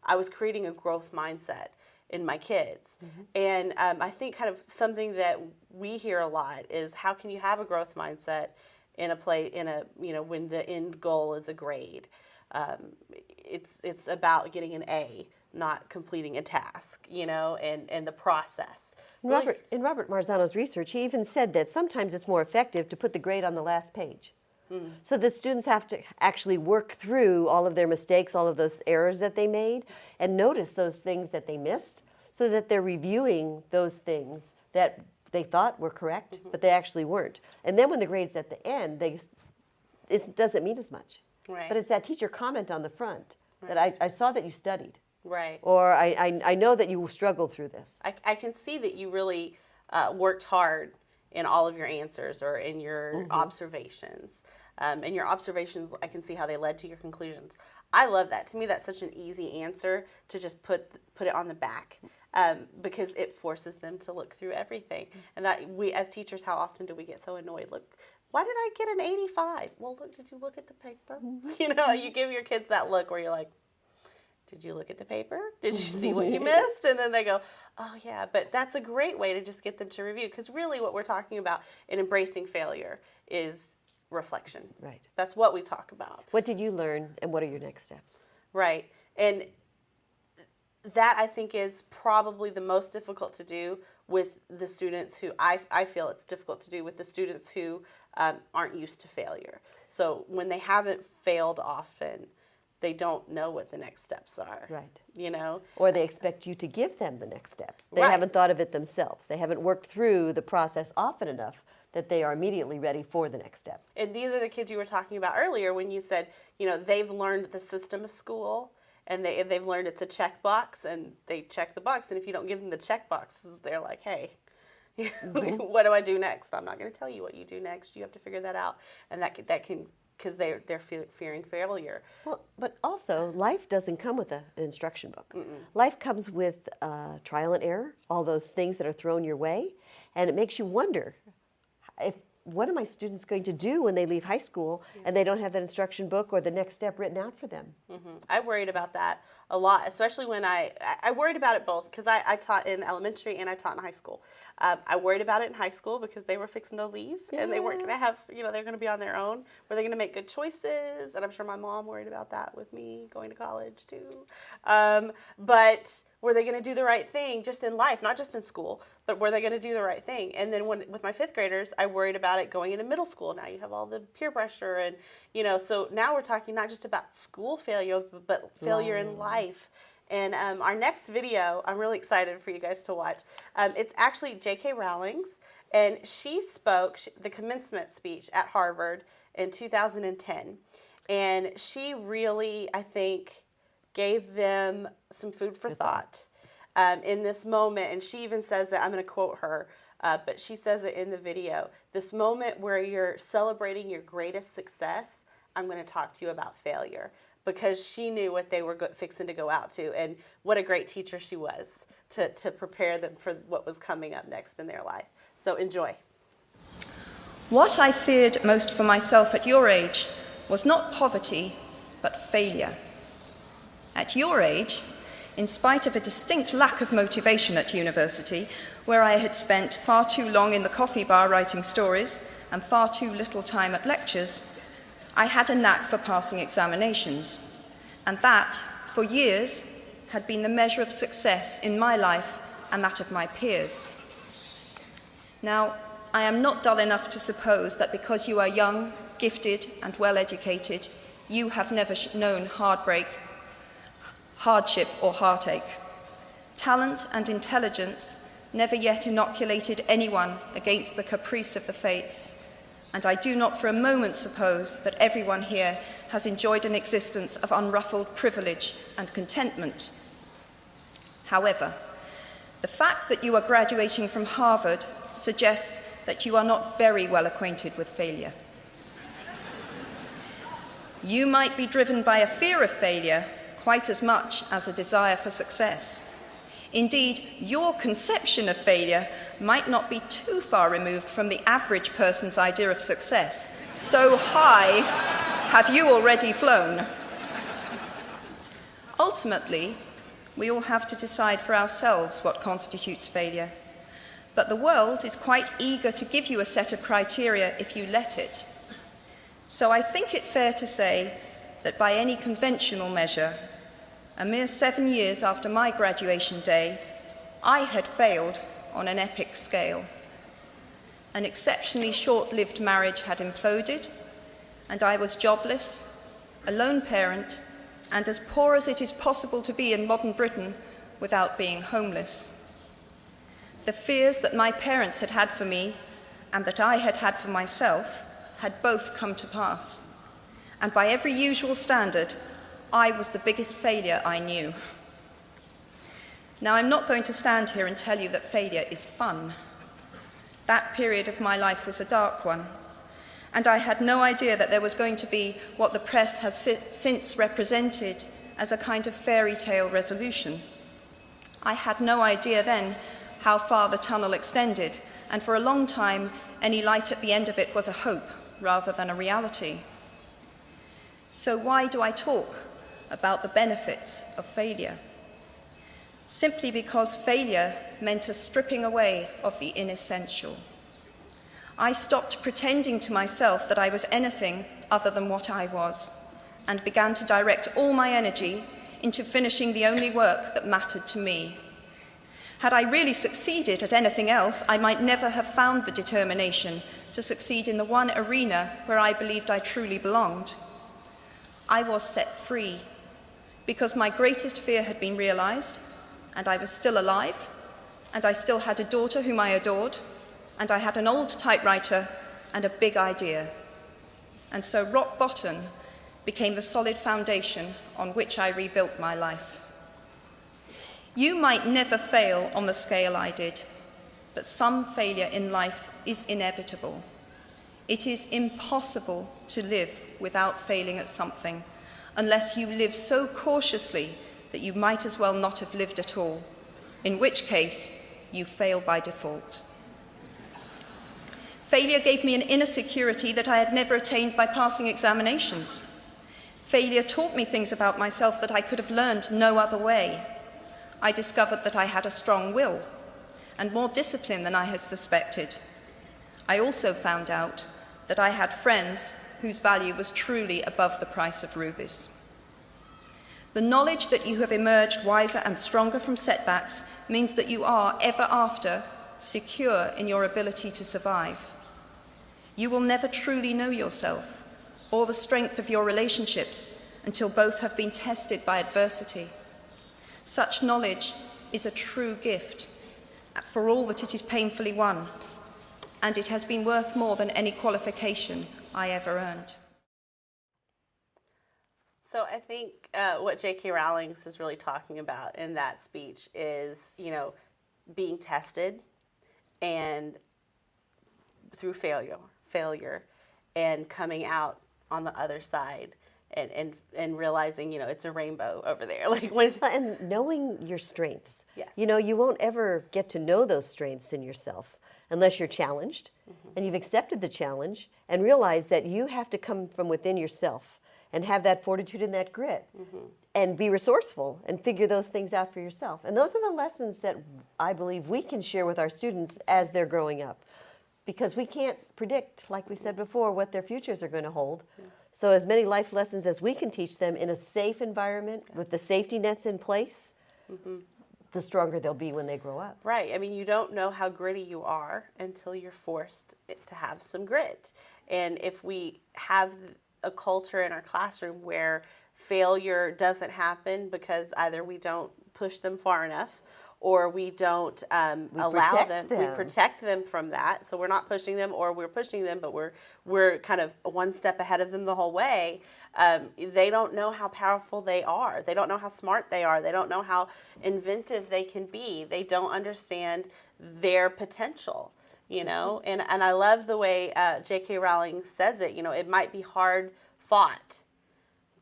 I was creating a growth mindset in my kids. And I think kind of something that we hear a lot is, how can you have a growth mindset when the end goal is a grade? It's about getting an A, not completing a task, and the process. In Robert Marzano's research, he even said that sometimes it's more effective to put the grade on the last page. So the students have to actually work through all of their mistakes, all of those errors that they made, and notice those things that they missed, so that they're reviewing those things that they thought were correct, but they actually weren't. And then when the grade's at the end, it doesn't mean as much. Right. But it's that teacher comment on the front that I saw that you studied. Right. Or I know that you struggled through this. I can see that you really worked hard in all of your answers or in your observations. And your observations, I can see how they led to your conclusions. I love that. To me, that's such an easy answer to just put it on the back, because it forces them to look through everything. And that we, as teachers, how often do we get so annoyed? Look, why did I get an 85? Well, look, did you look at the paper? You give your kids that look where you're like, did you look at the paper? Did you see what you missed? And then they go, oh yeah. But that's a great way to just get them to review, because really what we're talking about in embracing failure is reflection. Right. That's what we talk about. What did you learn, and what are your next steps? Right. And that, I think, is probably the most difficult to do with the students who, I feel it's difficult to do with the students who aren't used to failure. So when they haven't failed often, they don't know what the next steps are. Right. You know? Or they expect you to give them the next steps. They Right. haven't thought of it themselves. They haven't worked through the process often enough that they are immediately ready for the next step. And these are the kids you were talking about earlier when you said, you know, they've learned the system of school, and they've learned it's a checkbox, and they check the box. And if you don't give them the check boxes, they're like, hey, what do I do next? I'm not going to tell you what you do next. You have to figure that out. And that can because they're fearing failure. Well, but also, life doesn't come with an instruction book. Life comes with trial and error, all those things that are thrown your way, and it makes you wonder, what are my students going to do when they leave high school and they don't have that instruction book or the next step written out for them? I worried about that a lot, especially when I worried about it both because I taught in elementary and I taught in high school. I worried about it in high school because they were fixing to leave and they weren't going to have, you know, they're going to be on their own. Were they going to make good choices? And I'm sure my mom worried about that with me going to college too. But were they going to do the right thing just in life, not just in school, but were they going to do the right thing? And then with my fifth graders, I worried about it going into middle school. Now you have all the peer pressure and, you know, so now we're talking not just about school failure, but failure in life. And our next video, I'm really excited for you guys to watch. It's actually J.K. Rowling's, and she spoke the commencement speech at Harvard in 2010. And she really, I think, gave them some food for thought in this moment. And she even says that, I'm going to quote her, but she says it in the video, this moment where you're celebrating your greatest success, I'm going to talk to you about failure. Because she knew what they were fixing to go out to, and what a great teacher she was to prepare them for what was coming up next in their life. So enjoy. What I feared most for myself at your age was not poverty, but failure. At your age, in spite of a distinct lack of motivation at university, where I had spent far too long in the coffee bar writing stories and far too little time at lectures, I had a knack for passing examinations, and that, for years, had been the measure of success in my life and that of my peers. Now, I am not dull enough to suppose that because you are young, gifted, and well-educated, you have never known heartbreak, hardship, or heartache. Talent and intelligence never yet inoculated anyone against the caprice of the fates, and I do not for a moment suppose that everyone here has enjoyed an existence of unruffled privilege and contentment. However, the fact that you are graduating from Harvard suggests that you are not very well acquainted with failure. You might be driven by a fear of failure quite as much as a desire for success. Indeed, your conception of failure might not be too far removed from the average person's idea of success. So high have you already flown. Ultimately, we all have to decide for ourselves what constitutes failure. But the world is quite eager to give you a set of criteria if you let it. So I think it fair to say that by any conventional measure, a mere 7 years after my graduation day, I had failed on an epic scale. An exceptionally short-lived marriage had imploded, and I was jobless, a lone parent, and as poor as it is possible to be in modern Britain without being homeless. The fears that my parents had had for me and that I had had for myself had both come to pass. And by every usual standard, I was the biggest failure I knew. Now, I'm not going to stand here and tell you that failure is fun. That period of my life was a dark one, and I had no idea that there was going to be what the press has since represented as a kind of fairy tale resolution. I had no idea then how far the tunnel extended, and for a long time, any light at the end of it was a hope rather than a reality. So why do I talk about the benefits of failure? Simply because failure meant a stripping away of the inessential. I stopped pretending to myself that I was anything other than what I was, and began to direct all my energy into finishing the only work that mattered to me. Had I really succeeded at anything else, I might never have found the determination to succeed in the one arena where I believed I truly belonged. I was set free because my greatest fear had been realized, and I was still alive, and I still had a daughter whom I adored, and I had an old typewriter and a big idea. And so rock bottom became the solid foundation on which I rebuilt my life. You might never fail on the scale I did, but some failure in life is inevitable. It is impossible to live without failing at something, unless you live so cautiously that you might as well not have lived at all, in which case you fail by default. Failure gave me an inner security that I had never attained by passing examinations. Failure taught me things about myself that I could have learned no other way. I discovered that I had a strong will and more discipline than I had suspected. I also found out that I had friends whose value was truly above the price of rubies. The knowledge that you have emerged wiser and stronger from setbacks means that you are, ever after, secure in your ability to survive. You will never truly know yourself or the strength of your relationships until both have been tested by adversity. Such knowledge is a true gift, for all that it is painfully won, and it has been worth more than any qualification I ever earned. So I think what J.K. Rowling is really talking about in that speech is, being tested and through failure and coming out on the other side and realizing, it's a rainbow over there. And knowing your strengths. Yes. You won't ever get to know those strengths in yourself unless you're challenged and you've accepted the challenge and realize that you have to come from within yourself and have that fortitude and that grit and be resourceful and figure those things out for yourself. And those are the lessons that I believe we can share with our students as they're growing up, because we can't predict, like we said before, what their futures are going to hold. So as many life lessons as we can teach them in a safe environment with the safety nets in place, the stronger they'll be when they grow up. Right. I mean, you don't know how gritty you are until you're forced to have some grit. And if we have a culture in our classroom where failure doesn't happen because either we don't push them far enough or we don't allow them, we protect them from that. So we're not pushing them, or we're pushing them, but we're kind of one step ahead of them the whole way. They don't know how powerful they are. They don't know how smart they are. They don't know how inventive they can be. They don't understand their potential, And I love the way J.K. Rowling says it. It might be hard fought,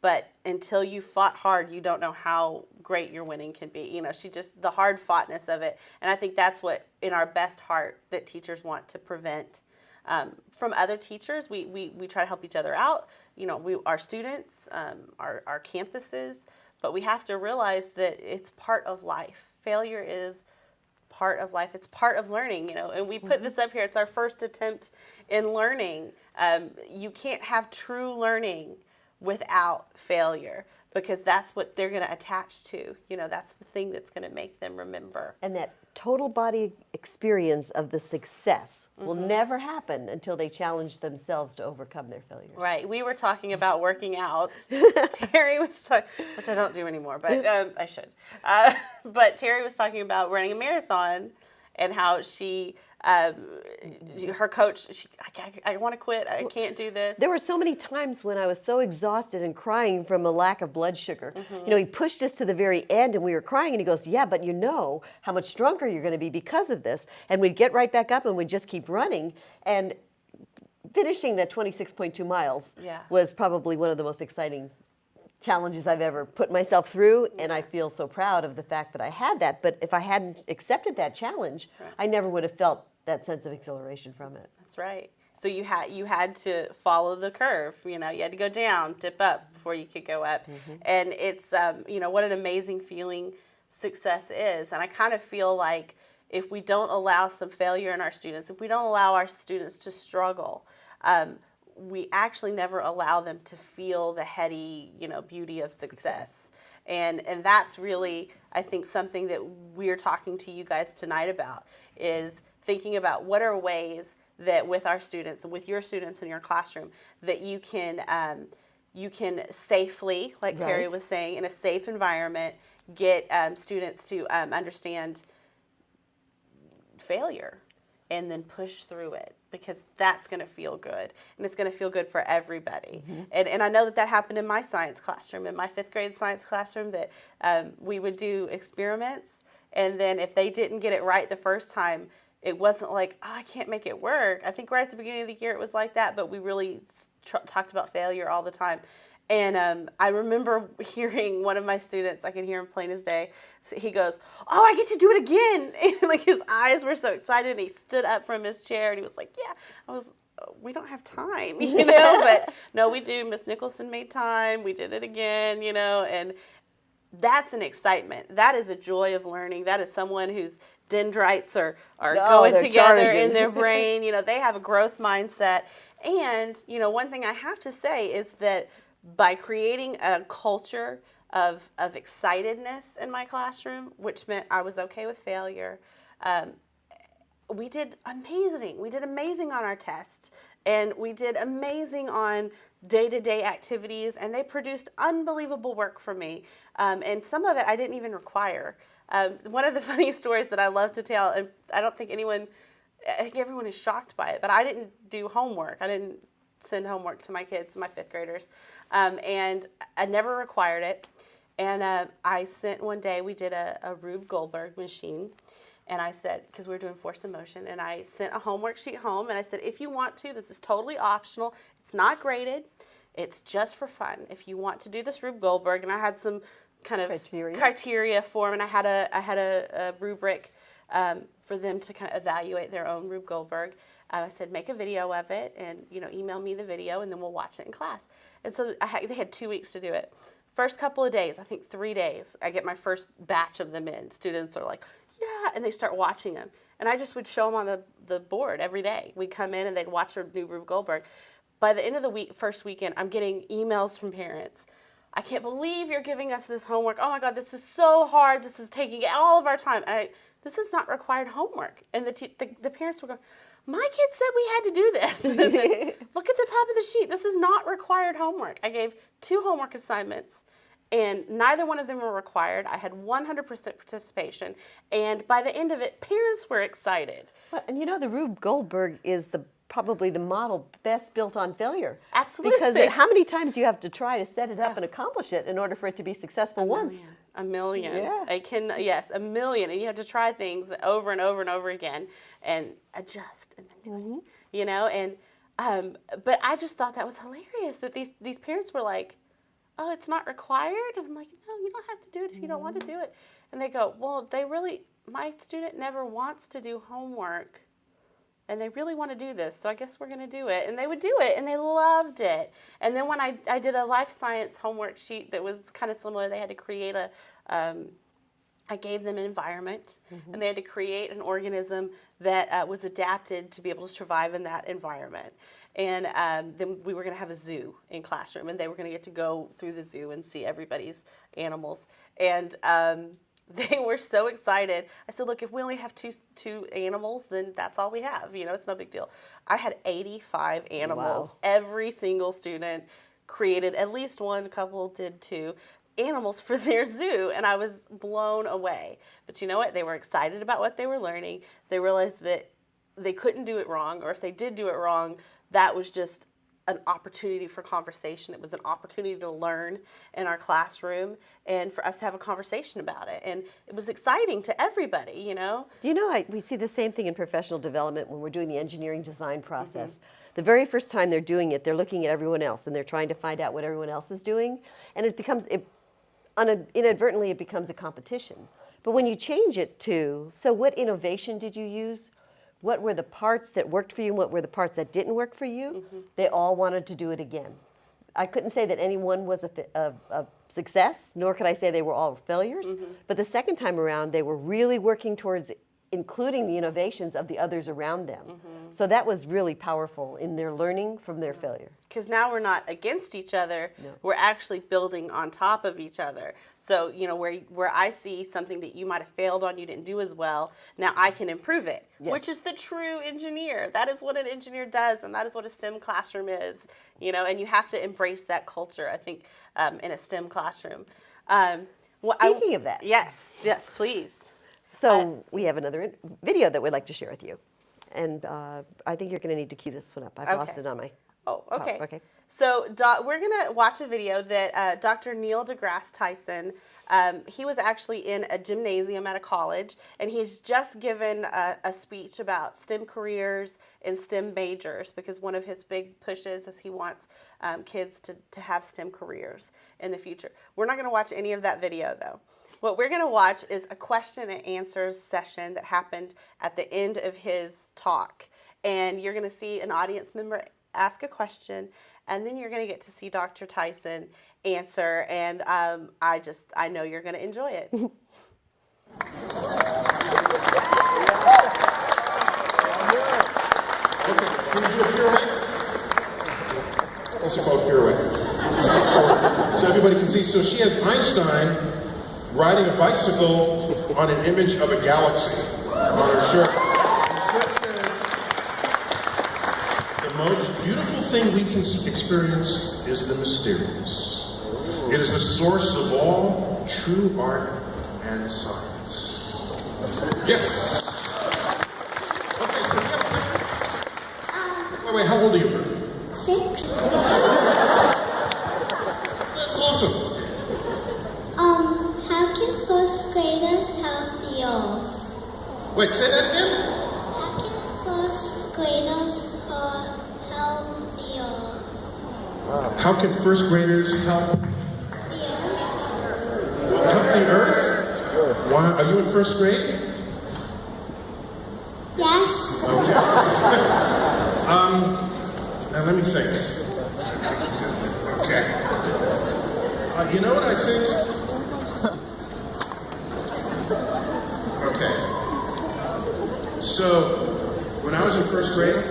but until you fought hard, you don't know how great your winning can be. The hard foughtness of it. And I think that's what, in our best heart, that teachers want to prevent from other teachers. We try to help each other out, our students, our campuses, but we have to realize that it's part of life. Failure is part of life. It's part of learning, and we put this up here. It's our first attempt in learning. You can't have true learning without failure, because that's what they're going to attach to. That's the thing that's going to make them remember. And that total body experience of the success will never happen until they challenge themselves to overcome their failures. Right. We were talking about working out. Terry was talking, which I don't do anymore, but I should. But Terry was talking about running a marathon and how she, her coach, I want to quit. I can't do this. There were so many times when I was so exhausted and crying from a lack of blood sugar. He pushed us to the very end and we were crying, and he goes, yeah, but you know how much stronger you're going to be because of this. And we'd get right back up and we'd just keep running. And finishing that 26.2 miles was probably one of the most exciting challenges I've ever put myself through, and I feel so proud of the fact that I had that. But if I hadn't accepted that challenge, I never would have felt that sense of exhilaration from it. That's right. So you had to follow the curve. You had to go down, dip up before you could go up. And it's what an amazing feeling success is. And I kind of feel like if we don't allow some failure in our students, if we don't allow our students to struggle, we actually never allow them to feel the heady, beauty of success. And that's really, I think, something that we're talking to you guys tonight about, is thinking about what are ways that with our students, with your students in your classroom, that you can safely, like Terry was saying, in a safe environment, get students to understand failure and then push through it, because that's going to feel good, and it's going to feel good for everybody. And I know that happened in my science classroom, in my 5th grade science classroom, that we would do experiments, and then if they didn't get it right the first time, it wasn't like, oh, I can't make it work. I think right at the beginning of the year it was like that, but we really talked about failure all the time. And I remember hearing one of my students, I can hear him plain as day, he goes, oh, I get to do it again. And like his eyes were so excited, and he stood up from his chair and he was like, yeah. We don't have time, but no, we do. Miss Nicholson made time. We did it again, and that's an excitement. That is a joy of learning. That is someone whose dendrites are going together in their brain. They have a growth mindset. And, one thing I have to say is that by creating a culture of excitedness in my classroom, which meant I was okay with failure, we did amazing. We did amazing on our tests, and we did amazing on day-to-day activities, and they produced unbelievable work for me. And some of it I didn't even require. One of the funny stories that I love to tell, and I think everyone is shocked by it, but I didn't do homework. I didn't send homework to my kids, my 5th graders, and I never required it. And I sent one day, we did a Rube Goldberg machine, and I said, because we were doing force of motion, and I sent a homework sheet home, and I said, if you want to, this is totally optional. It's not graded. It's just for fun. If you want to do this Rube Goldberg, and I had some kind of criteria for them, and I had a rubric for them to kind of evaluate their own Rube Goldberg. I said, make a video of it, and email me the video, and then we'll watch it in class. And so they had 2 weeks to do it. First couple of days, I think 3 days, I get my first batch of them in. Students are like, yeah, and they start watching them. And I just would show them on the board every day. We'd come in and they'd watch our new Rube Goldberg. By the end of the first weekend, I'm getting emails from parents. I can't believe you're giving us this homework. Oh my God, this is so hard. This is taking all of our time. This is not required homework. And the parents were going, my kid said we had to do this. Look at the top of the sheet. This is not required homework. I gave 2 homework assignments, and neither one of them were required. I had 100% participation, and by the end of it, parents were excited. Well, and the Rube Goldberg is probably the model best built on failure. Absolutely. Because how many times do you have to try to set it up and accomplish it in order for it to be successful once? A million. Yeah. Yes, a million. And you have to try things over and over and over again and adjust and then do it. And but I just thought that was hilarious that these parents were like, oh, it's not required? And I'm like, no, you don't have to do it if you don't want to do it. And they go, well, my student never wants to do homework, and they really want to do this, so I guess we're going to do it. And they would do it, and they loved it. And then when I did a life science homework sheet that was kind of similar, they had to create I gave them an environment, and they had to create an organism that was adapted to be able to survive in that environment. And then we were going to have a zoo in classroom, and they were going to get to go through the zoo and see everybody's animals. And they were so excited. I said, look, if we only have two animals, then that's all we have. It's no big deal. I had 85 animals. Wow. Every single student created at least one, a couple did 2 animals for their zoo, and I was blown away. But you know what? They were excited about what they were learning. They realized that they couldn't do it wrong, or if they did do it wrong, that was just an opportunity for conversation. It was an opportunity to learn in our classroom and for us to have a conversation about it. And it was exciting to everybody, We see the same thing in professional development when we're doing the engineering design process. The very first time they're doing it, they're looking at everyone else and they're trying to find out what everyone else is doing. And inadvertently, it becomes a competition. But when you change it to, so what innovation did you use? What were the parts that worked for you and what were the parts that didn't work for you? They all wanted to do it again. I couldn't say that any one was a success, nor could I say they were all failures. But the second time around, they were really working towards including the innovations of the others around them. So that was really powerful in their learning from their failure. Because now we're not against each other, we're actually building on top of each other. So, you know, where I see something that you might have failed on, you didn't do as well, now I can improve it, which is the true engineer. That is what an engineer does, and that is what a STEM classroom is, you know, and you have to embrace that culture, I think, in a STEM classroom. Speaking of that. Yes, please. So we have another video that we'd like to share with you. And I think you're going to need to cue this one up. I've lost it on my... Oh, okay. Okay. So we're going to watch a video that Dr. Neil deGrasse Tyson, he was actually in a gymnasium at a college, and he's just given a speech about STEM careers and STEM majors, because one of his big pushes is he wants kids to have STEM careers in the future. We're not going to watch any of that video, though. What we're going to watch is a question and answers session that happened at the end of his talk. And you're going to see an audience member ask a question, and then you're going to get to see Dr. Tyson answer. And I know you're going to enjoy it. Okay, can we do a pirouette? What's it called, pirouette? So everybody can see. So she has Einstein riding a bicycle on an image of a galaxy on her shirt. Her shirt says, the most beautiful thing we can experience is the mysterious. It is the source of all true art and science. Yes! Okay, so you have a question? Wait, how old are you, Fred? 6. That's awesome. How can first graders help the earth? Wait, say that again? How can first graders help the earth? How can first graders help? Help the earth? Why, are you in first grade? Yes. Okay. Now let me think. Okay. You know what I think? Okay. So, when I was in first grade,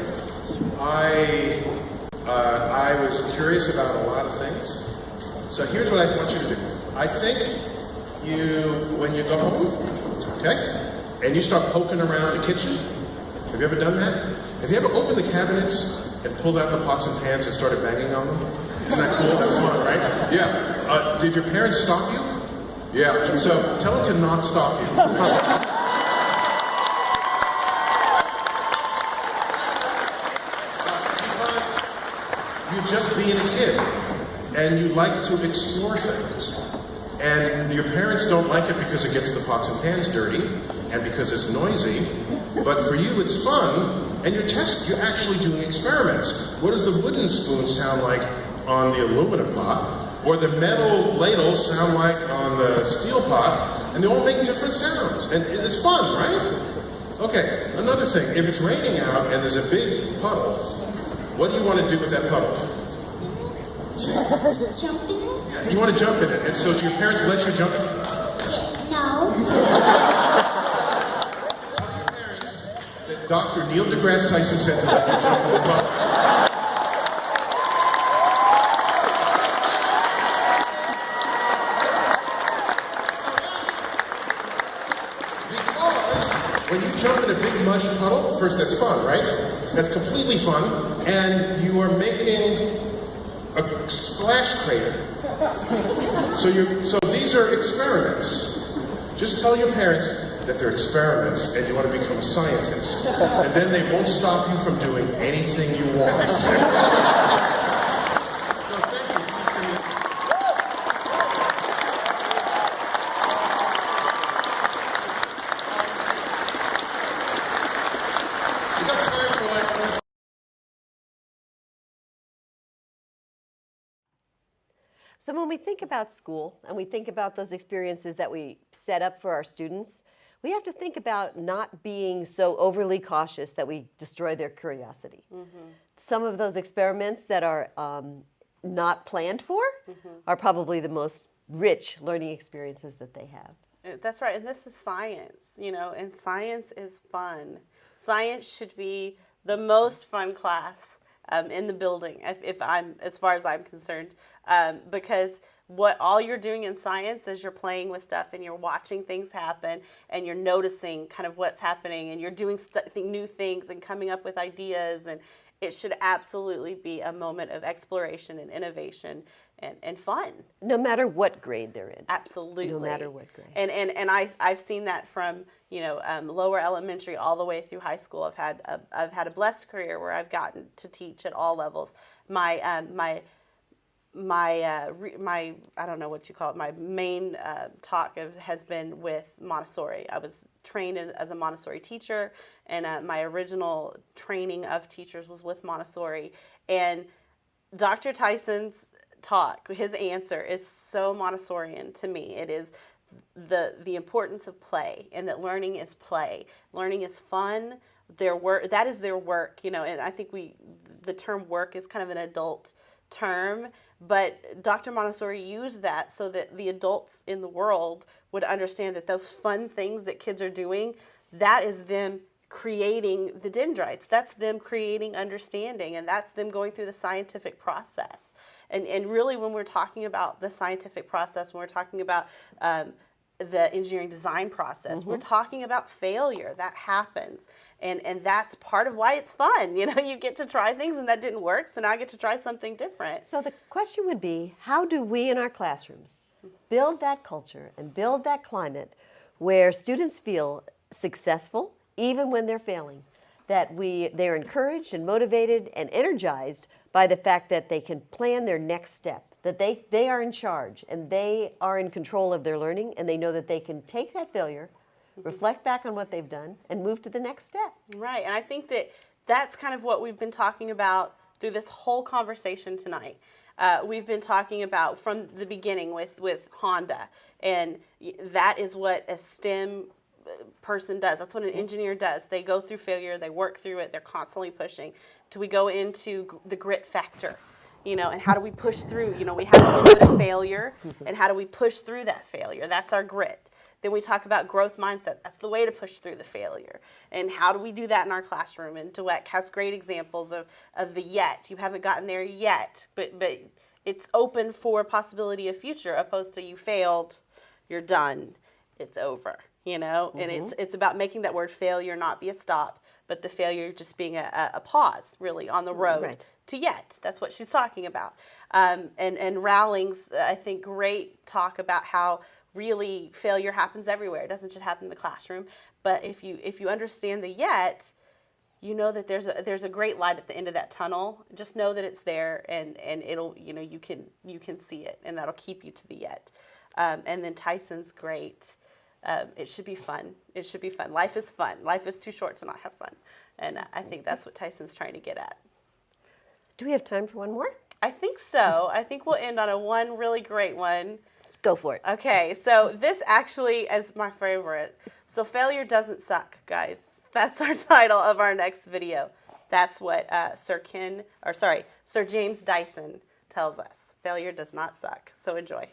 I was curious about a lot of things. So here's what I want you to do. I think when you go home, okay, and you start poking around the kitchen. Have you ever done that? Have you ever opened the cabinets and pulled out the pots and pans and started banging on them? Isn't that cool? That's fun, right? Yeah. Did your parents stop you? Yeah. So tell them to not stop you. Just being a kid, and you like to explore things, and your parents don't like it because it gets the pots and pans dirty and because it's noisy, but for you it's fun, and you're actually doing experiments. What does the wooden spoon sound like on the aluminum pot, or the metal ladle sound like on the steel pot? And they all make different sounds, and it's fun, right? Okay, another thing, if it's raining out and there's a big puddle, what do you want to do with that puddle? Jump in it? You want to jump in it, and so do your parents let you jump in it? Yeah, no. Tell your parents that Dr. Neil deGrasse Tyson said to let you jump in the puddle. Because when you jump in a big muddy puddle, first that's fun, right? That's completely fun, and you are making a splash crater. So these are experiments. Just tell your parents that they're experiments and you want to become a scientist. And then they won't stop you from doing anything you want. So thank you. We got time for like So when we think about school and we think about those experiences that we set up for our students, we have to think about not being so overly cautious that we destroy their curiosity. Some of those experiments that are not planned for are probably the most rich learning experiences that they have. That's right, and this is science, and science is fun. Science should be the most fun class in the building, as far as I'm concerned, because what all you're doing in science is you're playing with stuff and you're watching things happen and you're noticing kind of what's happening and you're doing new things and coming up with ideas, and it should absolutely be a moment of exploration and innovation and fun. No matter what grade they're in. Absolutely. No matter what grade. And I've seen that from lower elementary all the way through high school. I've had a blessed career where I've gotten to teach at all levels. My I don't know what you call it. My main talk has been with Montessori. I was trained as a Montessori teacher, and my original training of teachers was with Montessori. And Dr. Tyson's talk, his answer is so Montessorian to me. It is the importance of play, and that learning is play. Learning is fun. That is their work, and I think the term work is kind of an adult term, but Dr. Montessori used that so that the adults in the world would understand that those fun things that kids are doing, that is them creating the dendrites. That's them creating understanding, and that's them going through the scientific process. And really, when we're talking about the scientific process, when we're talking about the engineering design process, we're talking about failure. That happens. And that's part of why it's fun. You get to try things and that didn't work, so now I get to try something different. So the question would be, how do we in our classrooms build that culture and build that climate where students feel successful even when they're failing, that they're encouraged and motivated and energized by the fact that they can plan their next step, that they are in charge and they are in control of their learning, and they know that they can take that failure, reflect back on what they've done, and move to the next step. Right, and I think that's kind of what we've been talking about through this whole conversation tonight. We've been talking about from the beginning with Honda, and that is what a STEM person does. That's what an engineer does. They go through failure, they work through it, they're constantly pushing. Till we go into the grit factor, and how do we push through? We have a little bit of failure, and how do we push through that failure? That's our grit. Then we talk about growth mindset. That's the way to push through the failure. And how do we do that in our classroom? And DeWeck has great examples of the yet. You haven't gotten there yet, but it's open for possibility of future, opposed to you failed, you're done, it's over. And it's about making that word failure not be a stop, but the failure just being a pause, really, on the road to yet. That's what she's talking about. And Rowling's, I think, great talk about how really failure happens everywhere. It doesn't just happen in the classroom. But if you understand the yet, you know that there's a great light at the end of that tunnel. Just know that it's there, and it'll you can see it, and that'll keep you to the yet. And then Tyson's great. It should be fun. It should be fun. Life is fun. Life is too short to not have fun. And I think that's what Tyson's trying to get at. Do we have time for one more? I think so. I think we'll end on one really great one. Go for it. Okay, so this actually is my favorite. So failure doesn't suck, guys. That's our title of our next video. That's what Sir James Dyson tells us. Failure does not suck. So enjoy.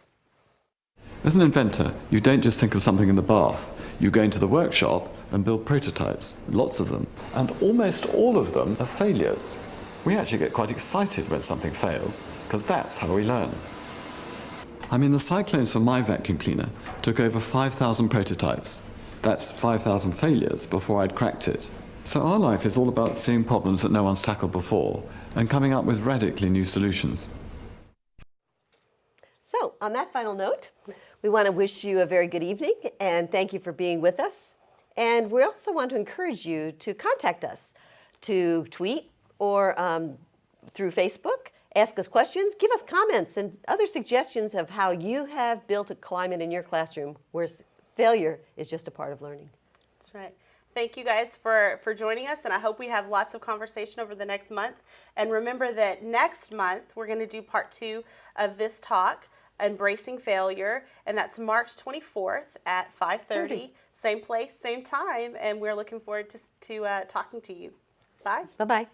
As an inventor, you don't just think of something in the bath. You go into the workshop and build prototypes, lots of them. And almost all of them are failures. We actually get quite excited when something fails, because that's how we learn. I mean, the cyclones for my vacuum cleaner took over 5,000 prototypes. That's 5,000 failures before I'd cracked it. So our life is all about seeing problems that no one's tackled before and coming up with radically new solutions. So, on that final note, we want to wish you a very good evening and thank you for being with us. And we also want to encourage you to contact us, to tweet or through Facebook. Ask us questions, give us comments and other suggestions of how you have built a climate in your classroom where failure is just a part of learning. That's right. Thank you guys for joining us, and I hope we have lots of conversation over the next month. And remember that next month we're going to do part 2 of this talk, Embracing Failure, and that's March 24th at 5:30, same place, same time, and we're looking forward to talking to you. Bye. Bye-bye.